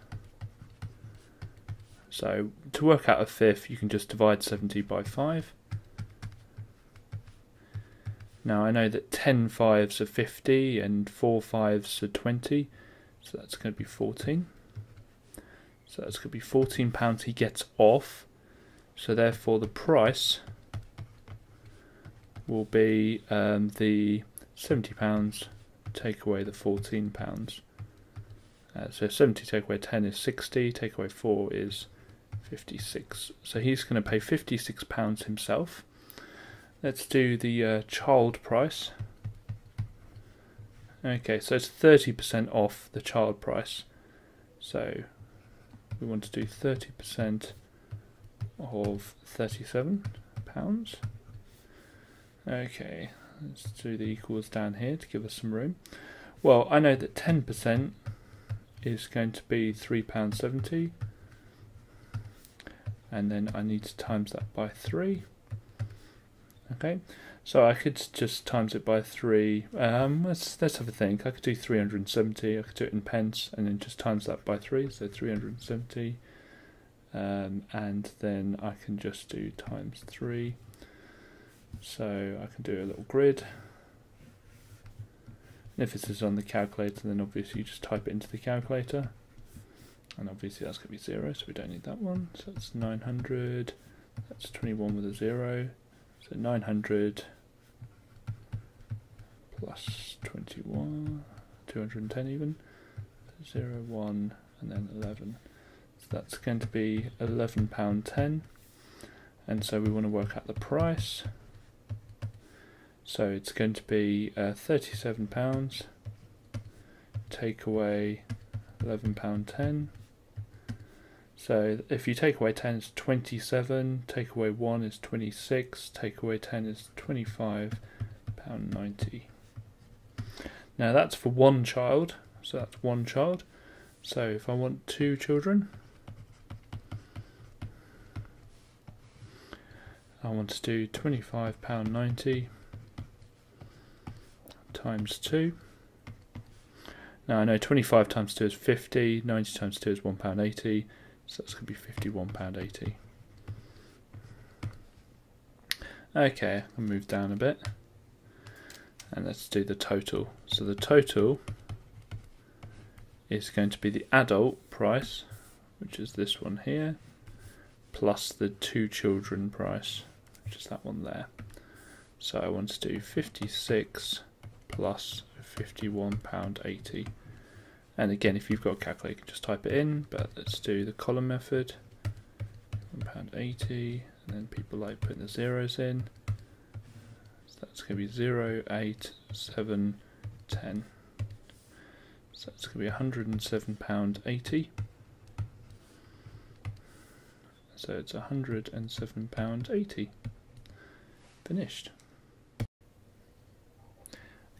So to work out a 5th, you can just divide 70 by 5. Now I know that 10 fives are 50 and 4 fives are 20, so that's going to be 14. So that's going to be £14 he gets off. So therefore the price will be the £70 take away the £14. So 70 take away 10 is 60, take away 4 is 56. So he's going to pay £56 himself. Let's do the child price. Okay, so it's 30% off the child price. So we want to do 30% of £37. Okay, let's do the equals down here to give us some room. Well, I know that 10% is going to be £3.70, and then I need to times that by 3. Okay, so I could just times it by 3. Let's have a think. I could do 370. I could do it in pence, and then just times that by 3. So 370, and then I can just do times 3. So I can do a little grid. And if this is on the calculator, then obviously you just type it into the calculator. And obviously that's going to be 0, so we don't need that one. So that's 900. That's 21 with a 0. So 900 plus 21, 210 even. 0, 1, and then 11. So that's going to be £11.10. And so we want to work out the price. So it's going to be £37, take away £11.10. So if you take away 10 it's 27, take away 1 is 26, take away 10 is £25.90. Now that's for 1 child, so that's 1 child. So if I want 2 children, I want to do £25.90 times 2. Now I know 25 times 2 is 50, 90 times 2 is £1.80, so that's going to be £51.80. Okay, I'll move down a bit, and let's do the total. So the total is going to be the adult price, which is this one here, plus the 2 children price, which is that one there. So I want to do 56 plus £51.80. And again, if you've got a calculator, you can just type it in, but let's do the column method. £1.80, and then people like putting the zeros in. So that's going to be 0, 8, 7, 10. So that's going to be £107.80. So it's £107.80. Finished.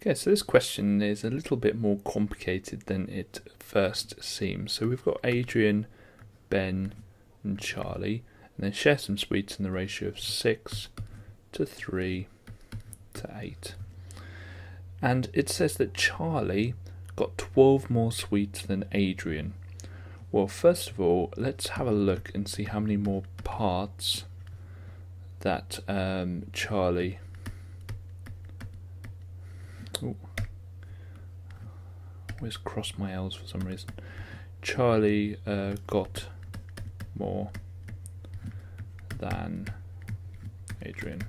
Okay, so this question is a little bit more complicated than it first seems. So we've got Adrian, Ben and Charlie, and they share some sweets in the ratio of 6 to 3 to 8. And it says that Charlie got 12 more sweets than Adrian. Well, first of all, let's have a look and see how many more parts that Charlie... Ooh. Always cross my L's for some reason. Charlie got more than Adrian.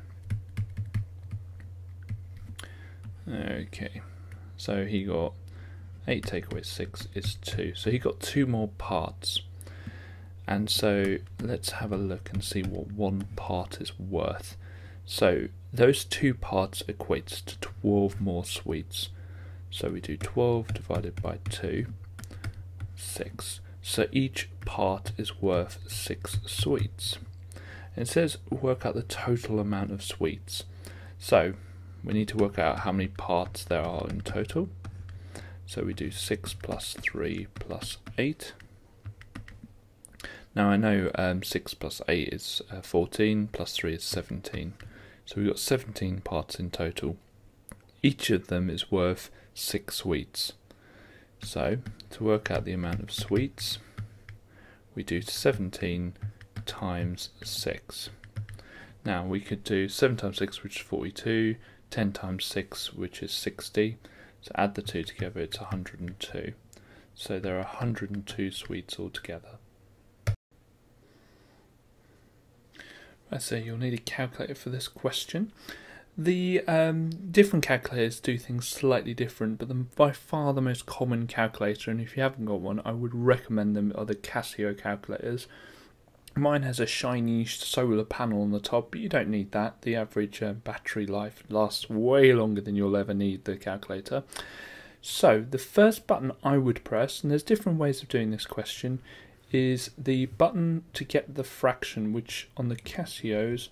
Okay, so he got 8 take away 6 is 2. So he got 2 more parts. And so let's have a look and see what 1 part is worth. So those 2 parts equates to 12 more sweets. So we do 12 divided by 2, 6. So each part is worth 6 sweets. And it says work out the total amount of sweets. So we need to work out how many parts there are in total. So we do 6 plus 3 plus 8. Now I know 6 plus 8 is 14, plus 3 is 17. So we've got 17 parts in total. Each of them is worth 6 sweets. So to work out the amount of sweets, we do 17 times 6. Now we could do 7 times 6, which is 42, 10 times 6, which is 60. So add the 2 together, it's 102. So there are 102 sweets altogether. Right, so you'll need a calculator for this question. The different calculators do things slightly different, but by far the most common calculator, and if you haven't got one, I would recommend them, are the Casio calculators. Mine has a shiny solar panel on the top, but you don't need that. The average battery life lasts way longer than you'll ever need the calculator. So the first button I would press, and there's different ways of doing this question, is the button to get the fraction, which on the Casios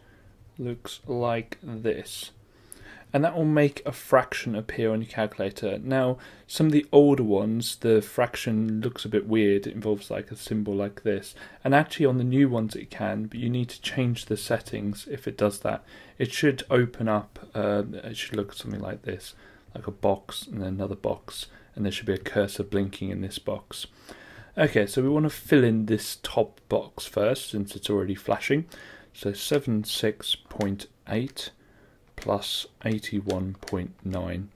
looks like this. And that will make a fraction appear on your calculator. Now, some of the older ones, the fraction looks a bit weird. It involves like a symbol like this. And actually on the new ones it can, but you need to change the settings if it does that. It should open up, it should look something like this, like a box and then another box. And there should be a cursor blinking in this box. Okay, so we want to fill in this top box first, since it's already flashing. So 76.8 plus 81.9.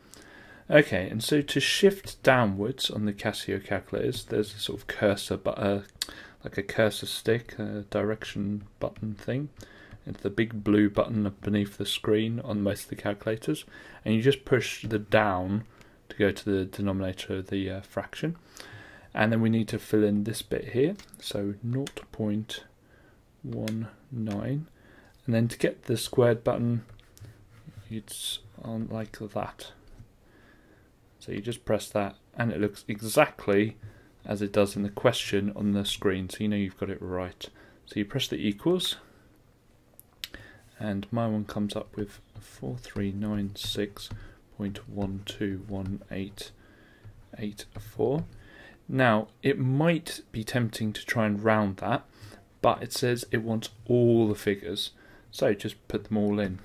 Okay, and so to shift downwards on the Casio calculators, there's a sort of cursor, like a cursor stick, a direction button thing. It's the big blue button beneath the screen on most of the calculators, and you just push the down to go to the denominator of the fraction. And then we need to fill in this bit here, so 0.19. And then to get the squared button, it's on like that. So you just press that, and it looks exactly as it does in the question on the screen, so you know you've got it right. So you press the equals, and my one comes up with 4396.121884. Now, it might be tempting to try and round that, but it says it wants all the figures, so just put them all in.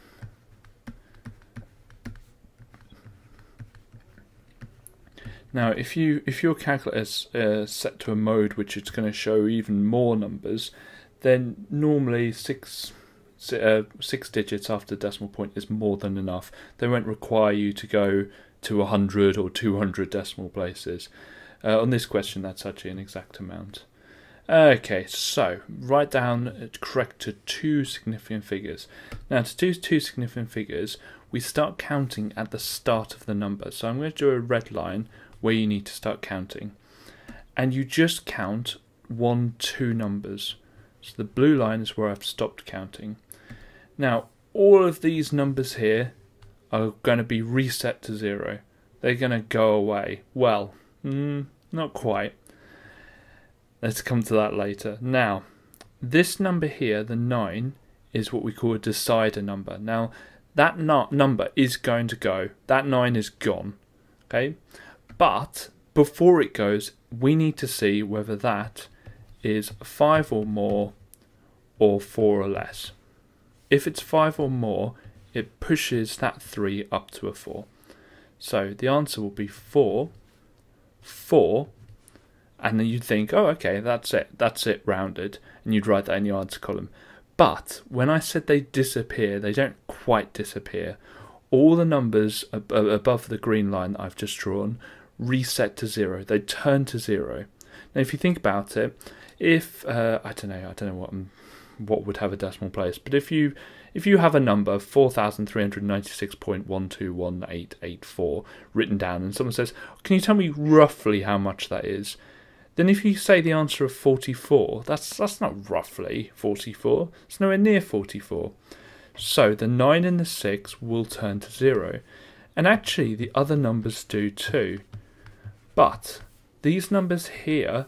Now, if your calculator's set to a mode which it's going to show even more numbers, then normally six digits after the decimal point is more than enough. They won't require you to go to 100 or 200 decimal places. On this question, that's actually an exact amount. Okay, so write down correct to 2 significant figures. Now, to do 2 significant figures, we start counting at the start of the number. So I'm going to do a red line where you need to start counting. And you just count 1, 2 numbers. So the blue line is where I've stopped counting. Now, all of these numbers here are going to be reset to 0. They're going to go away. Well, not quite. Let's come to that later. Now, this number here, the 9, is what we call a decider number. Now, that number is going to go. That 9 is gone. Okay? But before it goes, we need to see whether that is 5 or more or 4 or less. If it's 5 or more, it pushes that 3 up to a 4. So the answer will be 4, 4, and then you'd think, oh, okay, that's it, rounded, and you'd write that in the answer column. But when I said they disappear, they don't quite disappear. All the numbers above the green line that I've just drawn reset to 0. They turn to 0. Now, if you think about it, if I don't know what would have a decimal place. But if you have a number 4,396.121884 written down, and someone says, "Can you tell me roughly how much that is?" Then if you say the answer of 44, that's not roughly 44. It's nowhere near 44. So the 9 and the 6 will turn to 0. And actually the other numbers do too. But these numbers here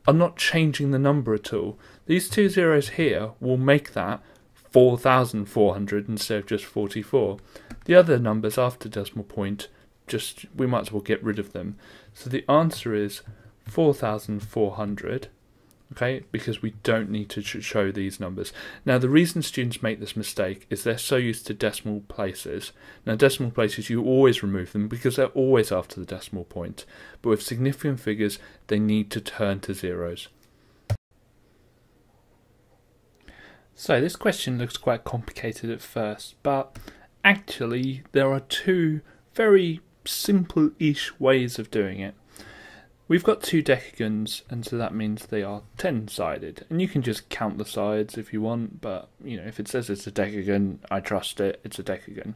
are not changing the number at all. These two zeros here will make that 4,400 instead of just 44. The other numbers after decimal point, we might as well get rid of them. So the answer is 4,400. Okay, because we don't need to show these numbers. Now, the reason students make this mistake is they're so used to decimal places. Now, decimal places, you always remove them because they're always after the decimal point. But with significant figures, they need to turn to zeros. So this question looks quite complicated at first, but actually there are two very simple-ish ways of doing it. We've got two decagons, and so that means they are 10-sided. And you can just count the sides if you want, but if it says it's a decagon, I trust it, it's a decagon.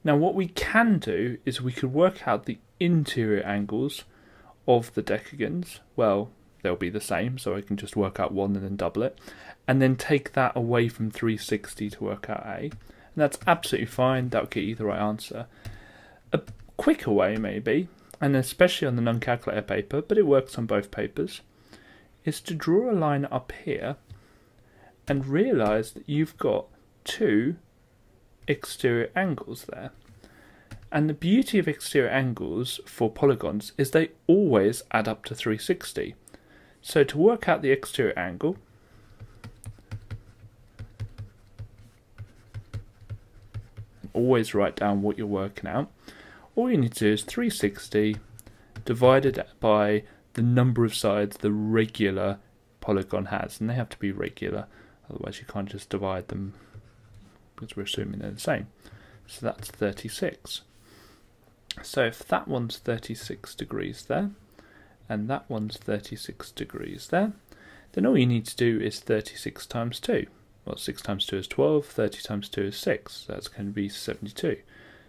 Now what we can do is we could work out the interior angles of the decagons. Well, they'll be the same, so I can just work out one and then double it. And then take that away from 360 to work out A. And that's absolutely fine, that'll get you the right answer. A quicker way maybe, and especially on the non-calculator paper, but it works on both papers, is to draw a line up here and realise that you've got two exterior angles there. And the beauty of exterior angles for polygons is they always add up to 360. So to work out the exterior angle, always write down what you're working out. All you need to do is 360 divided by the number of sides the regular polygon has, and they have to be regular, otherwise you can't just divide them because we're assuming they're the same. So that's 36. So if that one's 36 degrees there, and that one's 36 degrees there, then all you need to do is 36 times 2. Well, 6 times 2 is 12, 30 times 2 is 6, so that's going to be 72.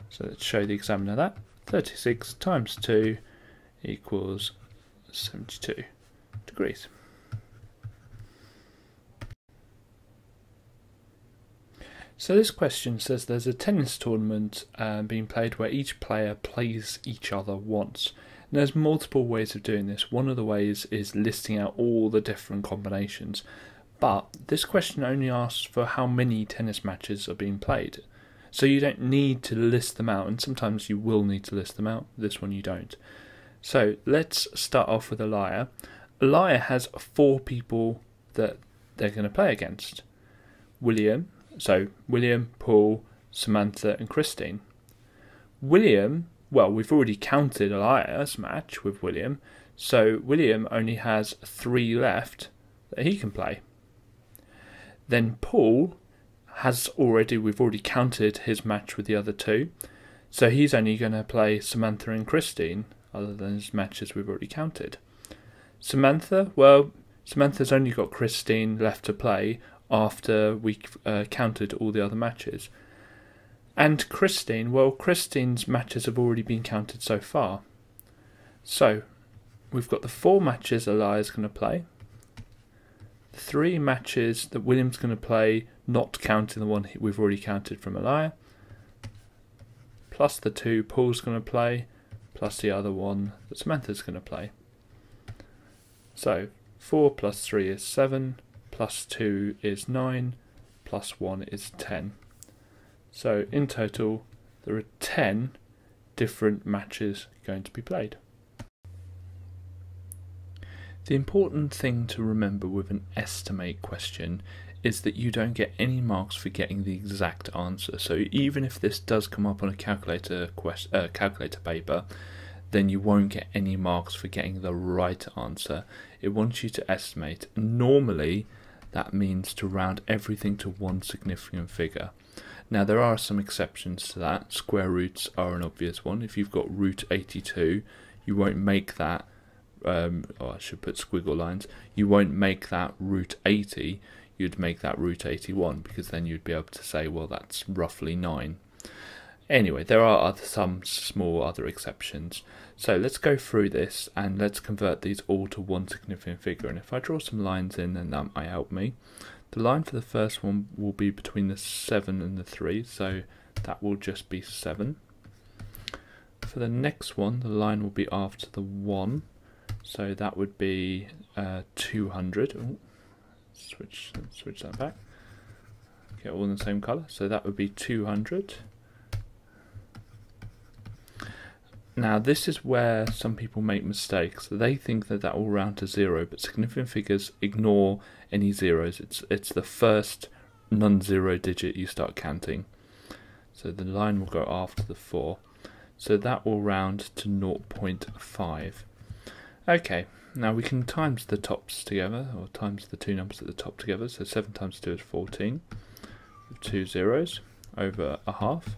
So let's show the examiner that. 36 times 2 equals 72 degrees. So this question says there's a tennis tournament being played where each player plays each other once. And there's multiple ways of doing this. One of the ways is listing out all the different combinations. But this question only asks for how many tennis matches are being played. So you don't need to list them out, and sometimes you will need to list them out. This one you don't. So let's start off with a liar. A liar has 4 people that they're going to play against. William, Paul, Samantha and Christine. William, well, we've already counted a liar's match with William, so William only has 3 left that he can play. Then Paul we've already counted his match with the other 2, so he's only going to play Samantha and Christine, other than his matches we've already counted. Samantha, well, Samantha's only got Christine left to play after we counted all the other matches. And Christine, well, Christine's matches have already been counted so far. So, we've got the 4 matches a liar's going to play, 3 matches that William's going to play, not counting the one we've already counted from a liar, plus the 2 Paul's going to play, plus the other one that Samantha's going to play. So 4 plus 3 is 7, plus 2 is 9, plus 1 is 10. So in total there are 10 different matches going to be played. The important thing to remember with an estimate question is that you don't get any marks for getting the exact answer. So even if this does come up on a calculator paper, then you won't get any marks for getting the right answer. It wants you to estimate. Normally that means to round everything to one significant figure. Now there are some exceptions to that. Square roots are an obvious one. If you've got root 82, you won't make that or I should put squiggle lines, you won't make that root 80, you'd make that root 81, because then you'd be able to say, well, that's roughly 9. Anyway, there are some small other exceptions. So let's go through this and let's convert these all to one significant figure. And if I draw some lines in, then that might help me. The line for the first one will be between the 7 and the 3, so that will just be 7. For the next one, the line will be after the 1, so that would be 200. Ooh, switch that back. Get all in the same colour, so that would be 200. Now this is where some people make mistakes. They think that will round to 0, but significant figures ignore any zeros. It's the first non-zero digit you start counting. So the line will go after the 4. So that will round to 0.5. Okay, now we can times the tops together, or times the two numbers at the top together. So 7 times 2 is 14, with 2 zeros, over a half.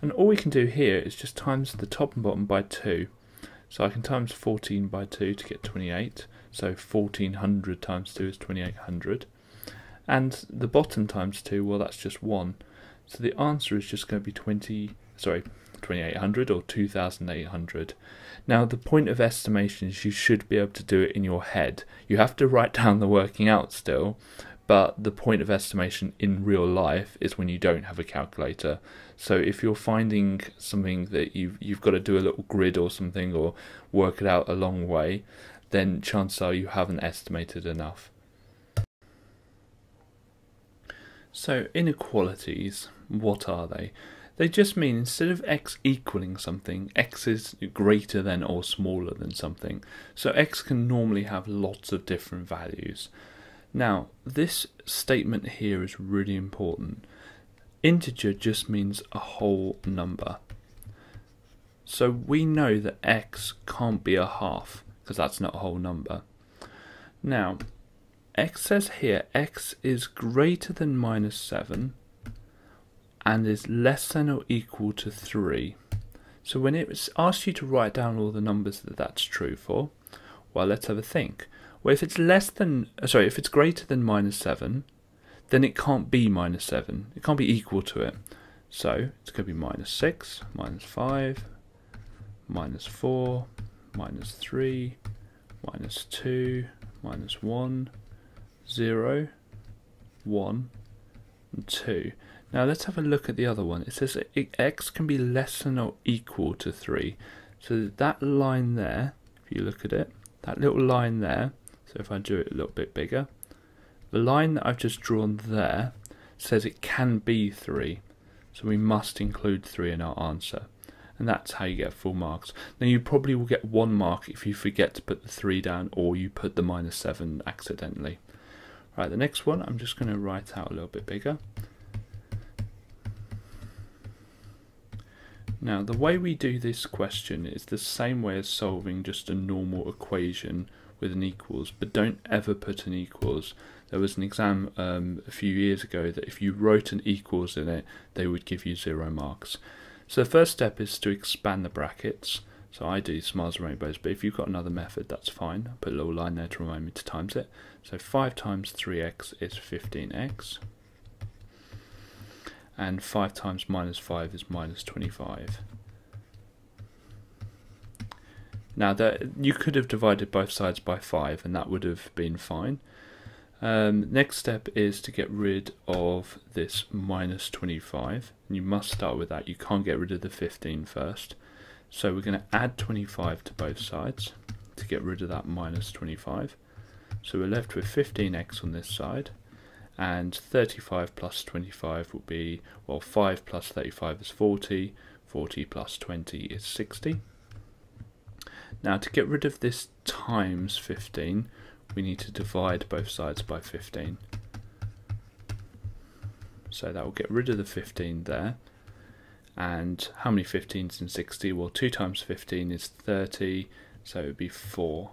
And all we can do here is just times the top and bottom by 2. So I can times 14 by 2 to get 28. So 1400 times 2 is 2800. And the bottom times 2, well, that's just 1. So the answer is just going to be 2800 or 2800. Now the point of estimation is you should be able to do it in your head. You have to write down the working out still, but the point of estimation in real life is when you don't have a calculator. So if you're finding something that you've got to do a little grid or something, or work it out a long way, then chances are you haven't estimated enough. So inequalities, what are they? They just mean instead of x equaling something, x is greater than or smaller than something. So x can normally have lots of different values. Now, this statement here is really important. Integer just means a whole number. So we know that x can't be a half, because that's not a whole number. Now, x says here x is greater than minus 7 and is less than or equal to 3. So when it asks you to write down all the numbers that's true for, well, let's have a think. Well, if it's if it's greater than minus 7, then it can't be minus 7. It can't be equal to it. So it's going to be minus 6, minus 5, minus 4, minus 3, minus 2, minus 1, 0, 1, and 2. Now let's have a look at the other one. It says x can be less than or equal to 3. So that line there, if you look at it, that little line there, so if I do it a little bit bigger, the line that I've just drawn there says it can be 3. So we must include 3 in our answer. And that's how you get full marks. Now you probably will get 1 mark if you forget to put the 3 down, or you put the minus 7 accidentally. Right, the next one I'm just going to write out a little bit bigger. Now the way we do this question is the same way as solving just a normal equation with an equals, but don't ever put an equals. There was an exam a few years ago that if you wrote an equals in it, they would give you 0 marks. So the first step is to expand the brackets. So I do smiles and rainbows, but if you've got another method, that's fine. I'll put a little line there to remind me to times it. So 5 times 3x is 15x. And 5 times minus 5 is minus 25. Now you could have divided both sides by 5 and that would have been fine. Next step is to get rid of this minus 25. And you must start with that. You can't get rid of the 15 first. So we're going to add 25 to both sides to get rid of that minus 25. So we're left with 15x on this side. And 35 plus 25 will be, well, 5 plus 35 is 40, 40 plus 20 is 60. Now to get rid of this times 15, we need to divide both sides by 15. So that will get rid of the 15 there. And how many 15s in 60? Well, 2 times 15 is 30, so it would be 4.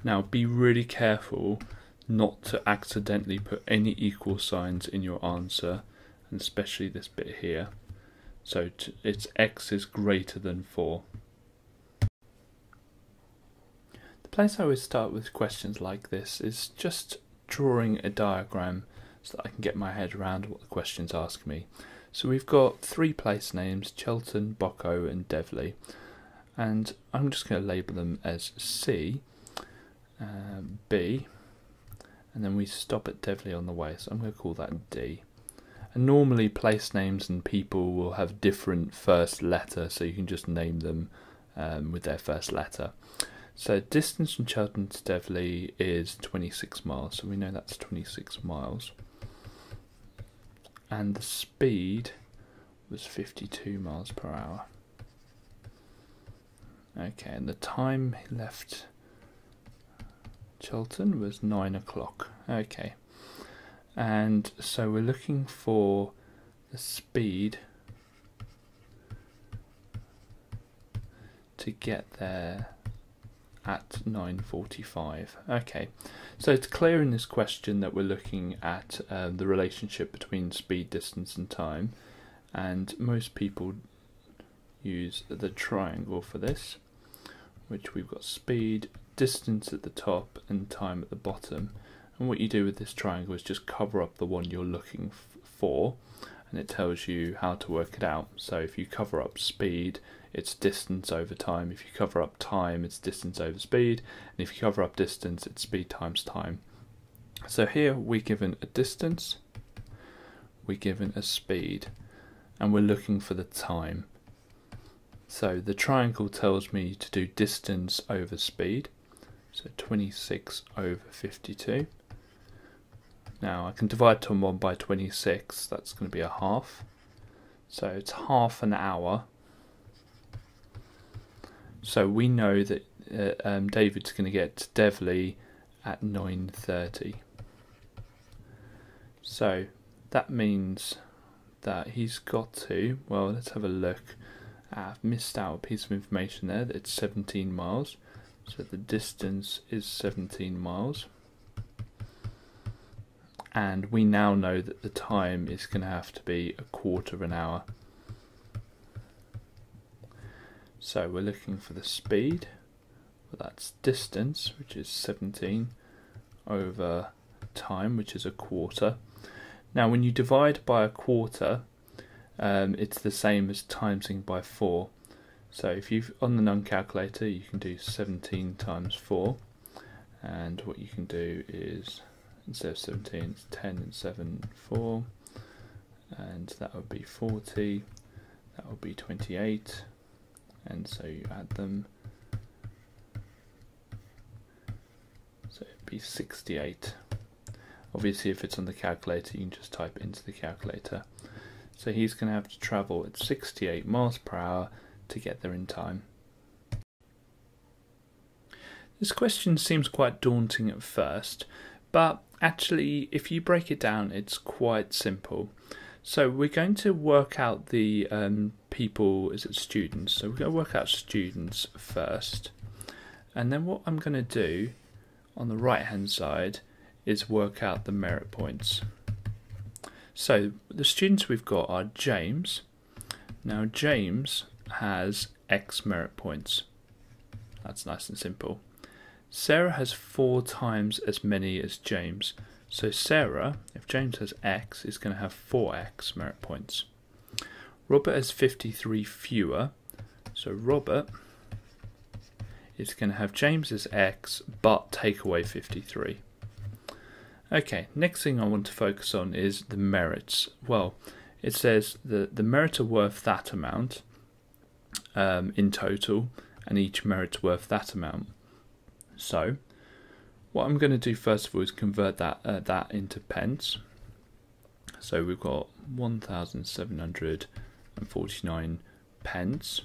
Now be really careful not to accidentally put any equal signs in your answer, and especially this bit here. So it's x is greater than 4. place I always start with questions like this is just drawing a diagram so that I can get my head around what the questions ask me. So we've got three place names, Chelton, Bocco and Devley, and I'm just going to label them as C, B, and then we stop at Devley on the way, so I'm going to call that D. And normally place names and people will have different first letter, so you can just name them with their first letter. So distance from Chelton to Devley is 26 miles, so we know that's 26 miles. And the speed was 52 miles per hour. Okay, and the time he left Chelton was 9 o'clock. Okay, and so we're looking for the speed to get there at 9:45. Okay, so it's clear in this question that we're looking at the relationship between speed, distance and time, and most people use the triangle for this, which we've got speed, distance at the top and time at the bottom. And what you do with this triangle is just cover up the one you're looking for, and it tells you how to work it out. So if you cover up speed, it's distance over time. If you cover up time, it's distance over speed. And if you cover up distance, it's speed times time. So here we're given a distance, we're given a speed, and we're looking for the time. So the triangle tells me to do distance over speed, so 26 over 52. Now I can divide 1 by 26, that's going to be a half. So it's half an hour. So we know that David's going to get to Devley at 9:30. So that means that he's got to, well, let's have a look. I've missed out a piece of information there, that it's 17 miles. So the distance is 17 miles. And we now know that the time is going to have to be a quarter of an hour. So we're looking for the speed, well, that's distance, which is 17, over time, which is a quarter. Now when you divide by a quarter, it's the same as timesing by 4. So if you've on the num calculator, you can do 17 times 4, and what you can do is, instead of 17, it's 10 and 7, 4, and that would be 40, that would be 28, and so you add them, so it'd be 68. Obviously if it's on the calculator, you can just type it into the calculator. So he's going to have to travel at 68 miles per hour to get there in time. This question seems quite daunting at first, but actually if you break it down it's quite simple. So we're going to work out the students, so we're going to work out students first, and then what I'm going to do on the right hand side is work out the merit points. So the students we've got are James. Now James has X merit points. That's nice and simple. Sarah has 4 times as many as James. So Sarah, if James has X, is going to have 4X merit points. Robert has 53 fewer. So Robert is going to have James's X but take away 53. Okay, next thing I want to focus on is the merits. Well, it says the merits are worth that amount in total, and each merit's worth that amount. So what I'm going to do first of all is convert that into pence. So we've got 1,749 pence,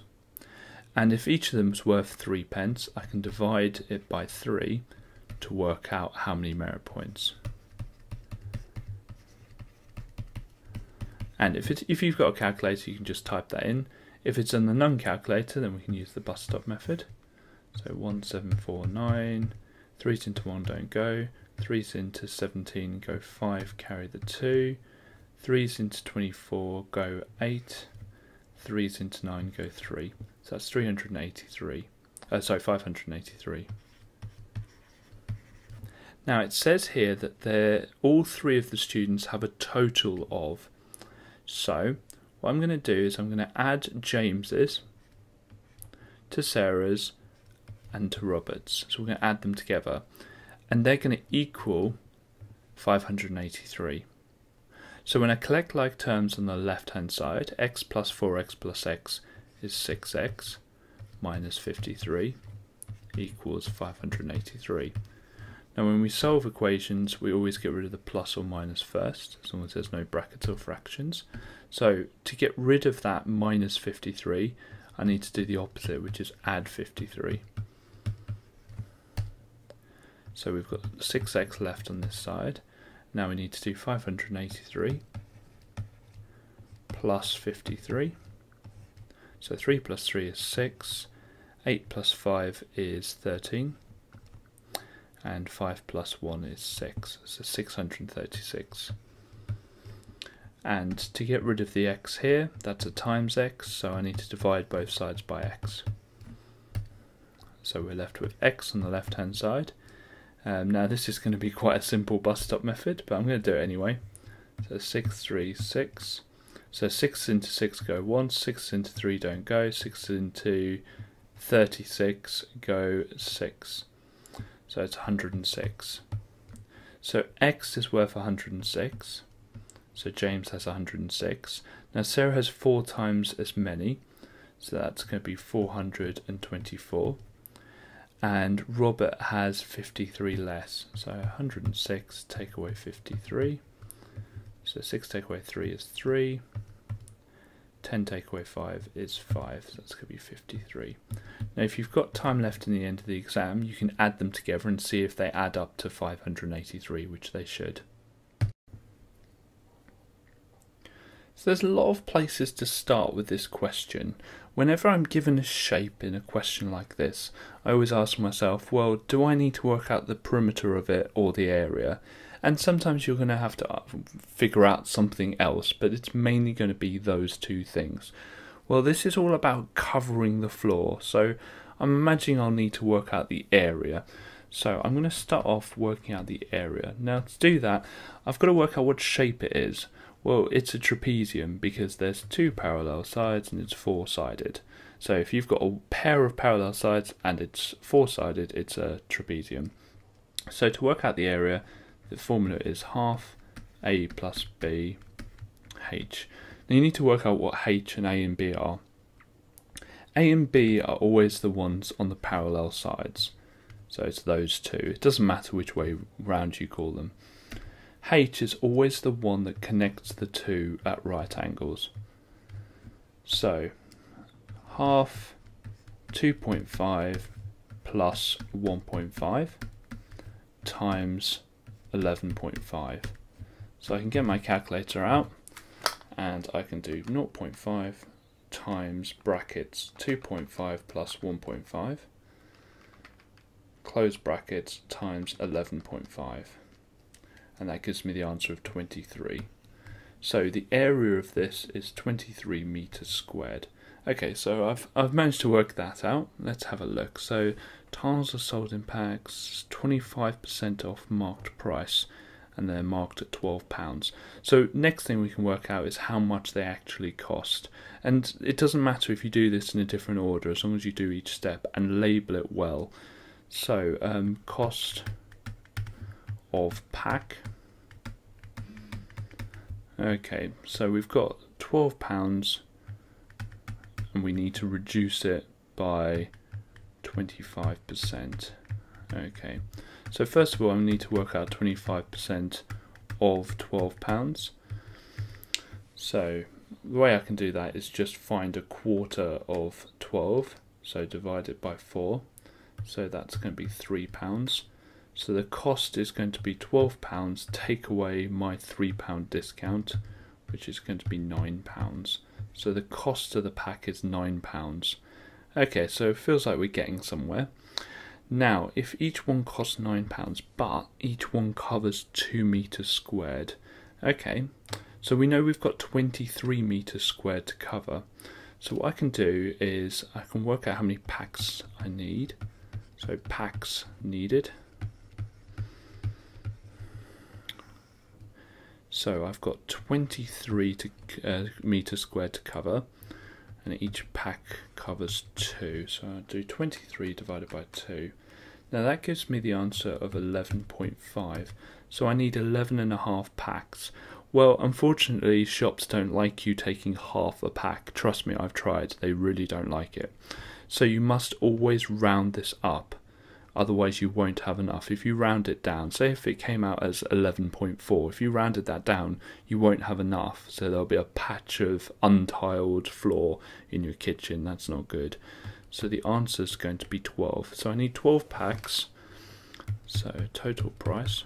and if each of them is worth 3 pence, I can divide it by 3 to work out how many merit points. And if you've got a calculator, you can just type that in. If it's on the num calculator, then we can use the bus stop method. So 1749, 3's into 1 don't go, 3's into 17 go 5, carry the 2, 3's into 24 go 8, 3's into 9 go 3. So that's 583. Now it says here that all three of the students have a total of. So what I'm going to do is I'm going to add James's to Sarah's and to Robert's. So we're going to add them together, and they're going to equal 583. So when I collect like terms on the left hand side, x plus 4x plus x is 6x minus 53 equals 583. Now when we solve equations, we always get rid of the plus or minus first, as long as there's no brackets or fractions. So to get rid of that minus 53, I need to do the opposite, which is add 53. So we've got 6x left on this side. Now we need to do 583 plus 53. So 3 plus 3 is 6, 8 plus 5 is 13, and 5 plus 1 is 6, so 636. And to get rid of the x here, that's a times x, so I need to divide both sides by x. So we're left with x on the left hand side. Now this is going to be quite a simple bus-stop method, but I'm going to do it anyway. So 636. So 6 into 6 go once, 6 into 3 don't go, 6 into 36 go 6. So it's 106. So x is worth 106. So James has 106. Now Sarah has 4 times as many, so that's going to be 424. And Robert has 53 less, so 106 take away 53, so 6 take away 3 is 3, 10 take away 5 is 5, so that's going to be 53. Now if you've got time left in the end of the exam, you can add them together and see if they add up to 583, which they should. So there's a lot of places to start with this question. Whenever I'm given a shape in a question like this, I always ask myself, well, do I need to work out the perimeter of it or the area? And sometimes you're going to have to figure out something else, but it's mainly going to be those two things. Well, this is all about covering the floor, so I'm imagining I'll need to work out the area. So I'm going to start off working out the area. Now to do that, I've got to work out what shape it is. Well, it's a trapezium because there's 2 parallel sides and it's 4-sided. So if you've got a pair of parallel sides and it's 4-sided, it's a trapezium. So to work out the area, the formula is half a plus b h. Now you need to work out what h and a and b are. A and b are always the ones on the parallel sides. So it's those two. It doesn't matter which way round you call them. H is always the one that connects the two at right angles. So half 2.5 plus 1.5 times 11.5. So I can get my calculator out and I can do 0.5 times brackets 2.5 plus 1.5 close brackets times 11.5. And that gives me the answer of 23. So the area of this is 23 meters squared. Okay, so I've managed to work that out. Let's have a look. So tiles are sold in packs, 25% off marked price, and they're marked at £12. So next thing we can work out is how much they actually cost. And it doesn't matter if you do this in a different order, as long as you do each step and label it well. So cost of pack. Okay, so we've got £12 and we need to reduce it by 25%. Okay, so first of all I need to work out 25% of £12. So the way I can do that is just find a quarter of 12, so divide it by 4, so that's going to be £3. So the cost is going to be £12, take away my £3 discount, which is going to be £9. So the cost of the pack is £9. Okay, so it feels like we're getting somewhere. Now, if each one costs £9, but each one covers 2 meters squared, okay, so we know we've got 23 meters squared to cover. So what I can do is I can work out how many packs I need. So packs needed. So I've got 23 meters squared to cover, and each pack covers 2. So I'll do 23 divided by 2. Now that gives me the answer of 11.5. So I need 11.5 packs. Well, unfortunately, shops don't like you taking half a pack. Trust me, I've tried. They really don't like it. So you must always round this up. Otherwise, you won't have enough. If you round it down, say if it came out as 11.4, if you rounded that down, you won't have enough. So there'll be a patch of untiled floor in your kitchen. That's not good. So the answer is going to be 12. So I need 12 packs. So total price.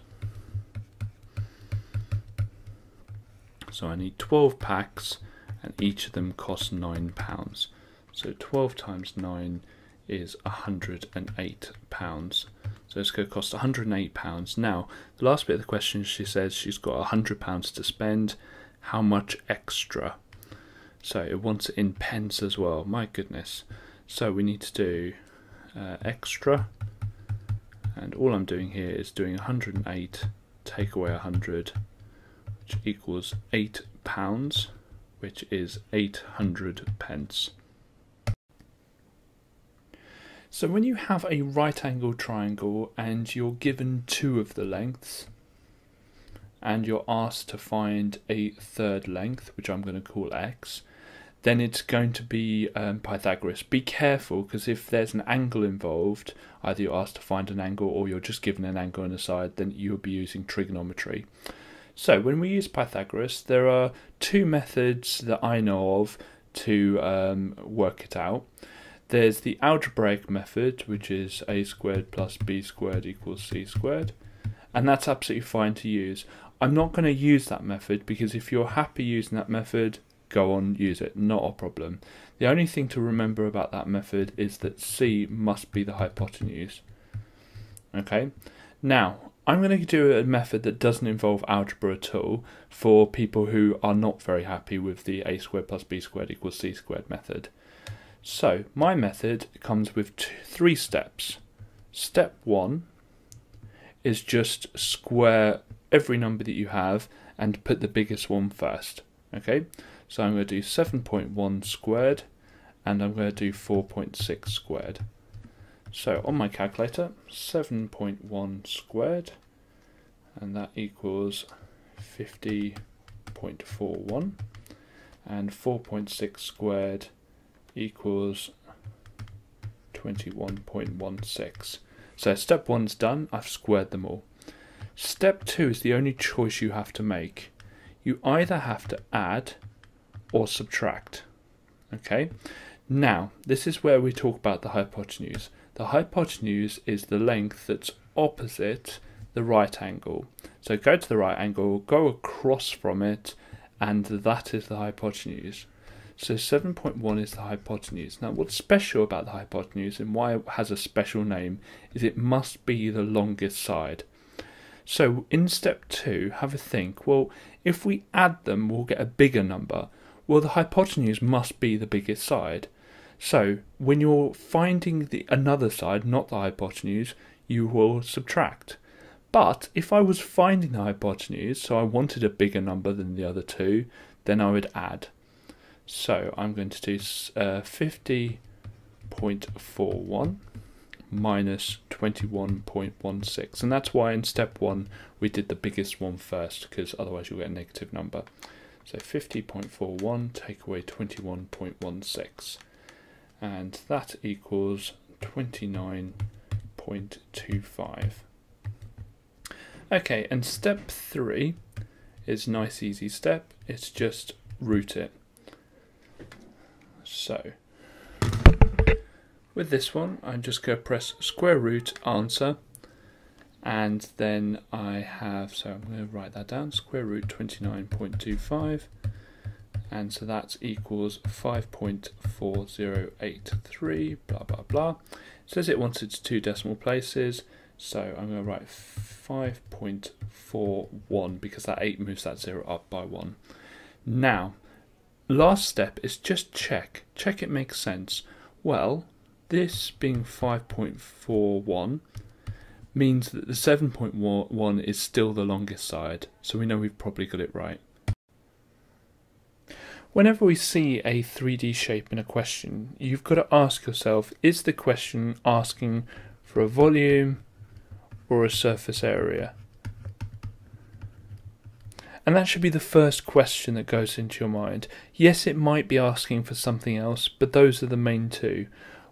So I need 12 packs, and each of them costs £9. So 12 times 9 is £108. So it's going to cost £108. Now, the last bit of the question, she says she's got £100 to spend. How much extra? So it wants it in pence as well. My goodness. So we need to do extra. And all I'm doing here is doing 108, take away 100, which equals £8, which is 800 pence. So when you have a right-angled triangle and you're given 2 of the lengths, and you're asked to find a third length, which I'm going to call x, then it's going to be Pythagoras. Be careful, because if there's an angle involved, either you're asked to find an angle or you're just given an angle on the side, then you'll be using trigonometry. So when we use Pythagoras, there are 2 methods that I know of to work it out. There's the algebraic method, which is a squared plus b squared equals c squared, and that's absolutely fine to use. I'm not going to use that method because if you're happy using that method, go on, use it, not a problem. The only thing to remember about that method is that c must be the hypotenuse. Okay, now I'm going to do a method that doesn't involve algebra at all for people who are not very happy with the a squared plus b squared equals c squared method. So my method comes with 3 steps. Step 1 is just square every number that you have and put the biggest one first. Okay, so I'm going to do 7.1 squared and I'm going to do 4.6 squared. So on my calculator, 7.1 squared, and that equals 50.41, and 4.6 squared equals 21.16. So step 1's done, I've squared them all. Step 2 is the only choice you have to make. You either have to add or subtract. Okay, now this is where we talk about the hypotenuse. The hypotenuse is the length that's opposite the right angle. So go to the right angle, go across from it, and that is the hypotenuse. So 7.1 is the hypotenuse. Now what's special about the hypotenuse and why it has a special name is it must be the longest side. So in step 2, have a think, well, if we add them, we'll get a bigger number. Well, the hypotenuse must be the biggest side. So when you're finding another side, not the hypotenuse, you will subtract. But if I was finding the hypotenuse, so I wanted a bigger number than the other 2, then I would add. So I'm going to do 50.41 minus 21.16, and that's why in step 1 we did the biggest one first, because otherwise you'll get a negative number. So 50.41 take away 21.16, and that equals 29.25. Okay, and step 3 is a nice easy step, it's just root it. So with this one, I'm just going to press square root answer, and then I have, so I'm going to write that down, square root 29.25, and so that equals 5.4083, blah blah blah. It says it wants its 2 decimal places, so I'm going to write 5.41 because that 8 moves that 0 up by 1. Now, last step is just check it makes sense. Well, this being 5.41 means that the 7.1 is still the longest side, so we know we've probably got it right. Whenever we see a 3D shape in a question, you've got to ask yourself, is the question asking for a volume or a surface area? And that should be the first question that goes into your mind. Yes, it might be asking for something else, but those are the main two.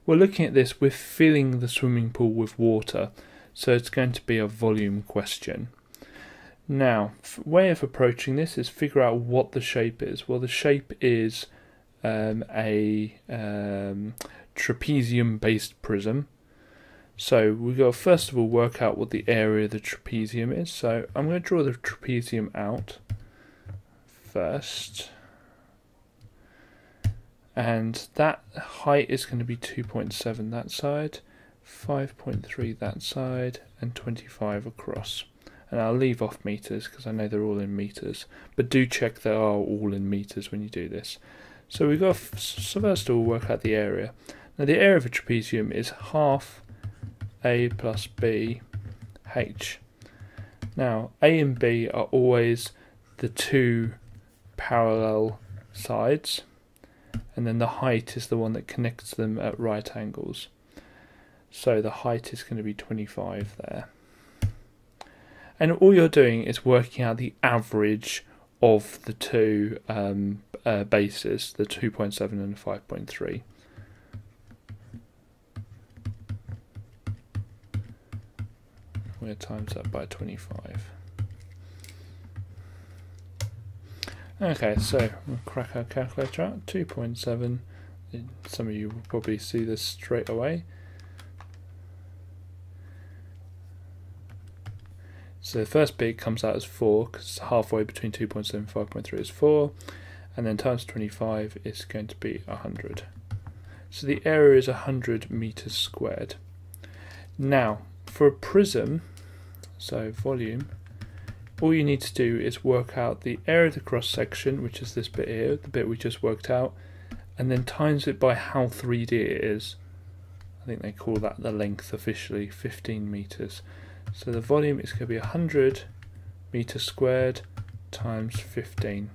We're looking at this, we're filling the swimming pool with water, so it's going to be a volume question. Now, way of approaching this is figure out what the shape is. Well, the shape is a trapezium-based prism. So we've got to first of all work out what the area of the trapezium is. So I'm going to draw the trapezium out first. And that height is going to be 2.7 that side, 5.3 that side, and 25 across. And I'll leave off meters because I know they're all in meters, but do check they are all in meters when you do this. So we've got to first of all work out the area. Now the area of a trapezium is half A plus B H. Now A and B are always the two parallel sides, and then the height is the one that connects them at right angles. So the height is going to be 25 there. And all you're doing is working out the average of the two bases, the 2.7 and the 5.3. We're going to times that by 25. Okay, so we'll crack our calculator out. 2.7. Some of you will probably see this straight away. So the first bit comes out as 4, because halfway between 2.7 and 5.3 is 4, and then times 25 is going to be 100. So the area is 100 meters squared. Now, for a prism, so volume, all you need to do is work out the area of the cross section, which is this bit here, the bit we just worked out, and then times it by how 3D it is. I think they call that the length officially, 15 meters. So the volume is going to be 100 meters squared times 15,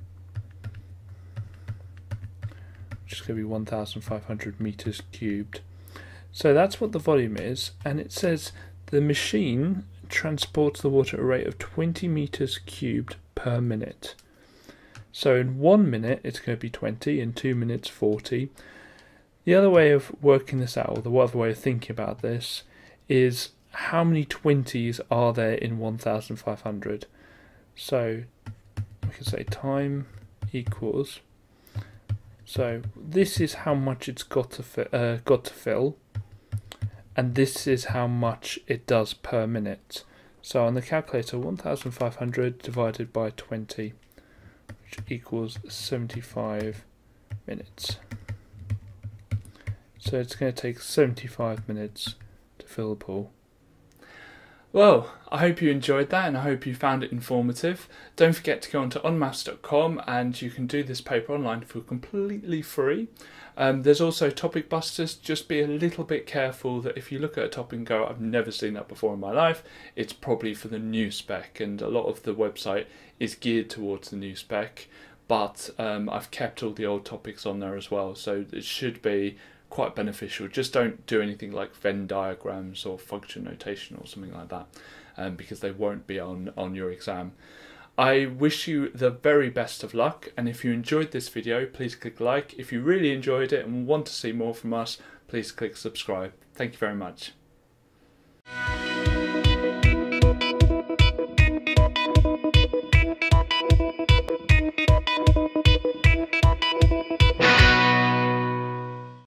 which is going to be 1,500 meters cubed. So that's what the volume is, and it says the machine transports the water at a rate of 20 meters cubed per minute. So in 1 minute it's going to be 20, in 2 minutes 40. The other way of working this out, or the other way of thinking about this, is how many 20s are there in 1,500? So we can say time equals, so this is how much it's got to fill, and this is how much it does per minute. So on the calculator, 1,500 divided by 20, which equals 75 minutes. So it's going to take 75 minutes to fill the pool. Well, I hope you enjoyed that and I hope you found it informative. Don't forget to go on to onmaths.com and you can do this paper online for completely free. There's also topic busters. Just be a little bit careful that if you look at a topic and go, I've never seen that before in my life, it's probably for the new spec, and a lot of the website is geared towards the new spec, but I've kept all the old topics on there as well, so it should be quite beneficial. Just don't do anything like Venn diagrams or function notation or something like that, because they won't be on your exam. I wish you the very best of luck, and if you enjoyed this video, please click like. If you really enjoyed it and want to see more from us, please click subscribe. Thank you very much.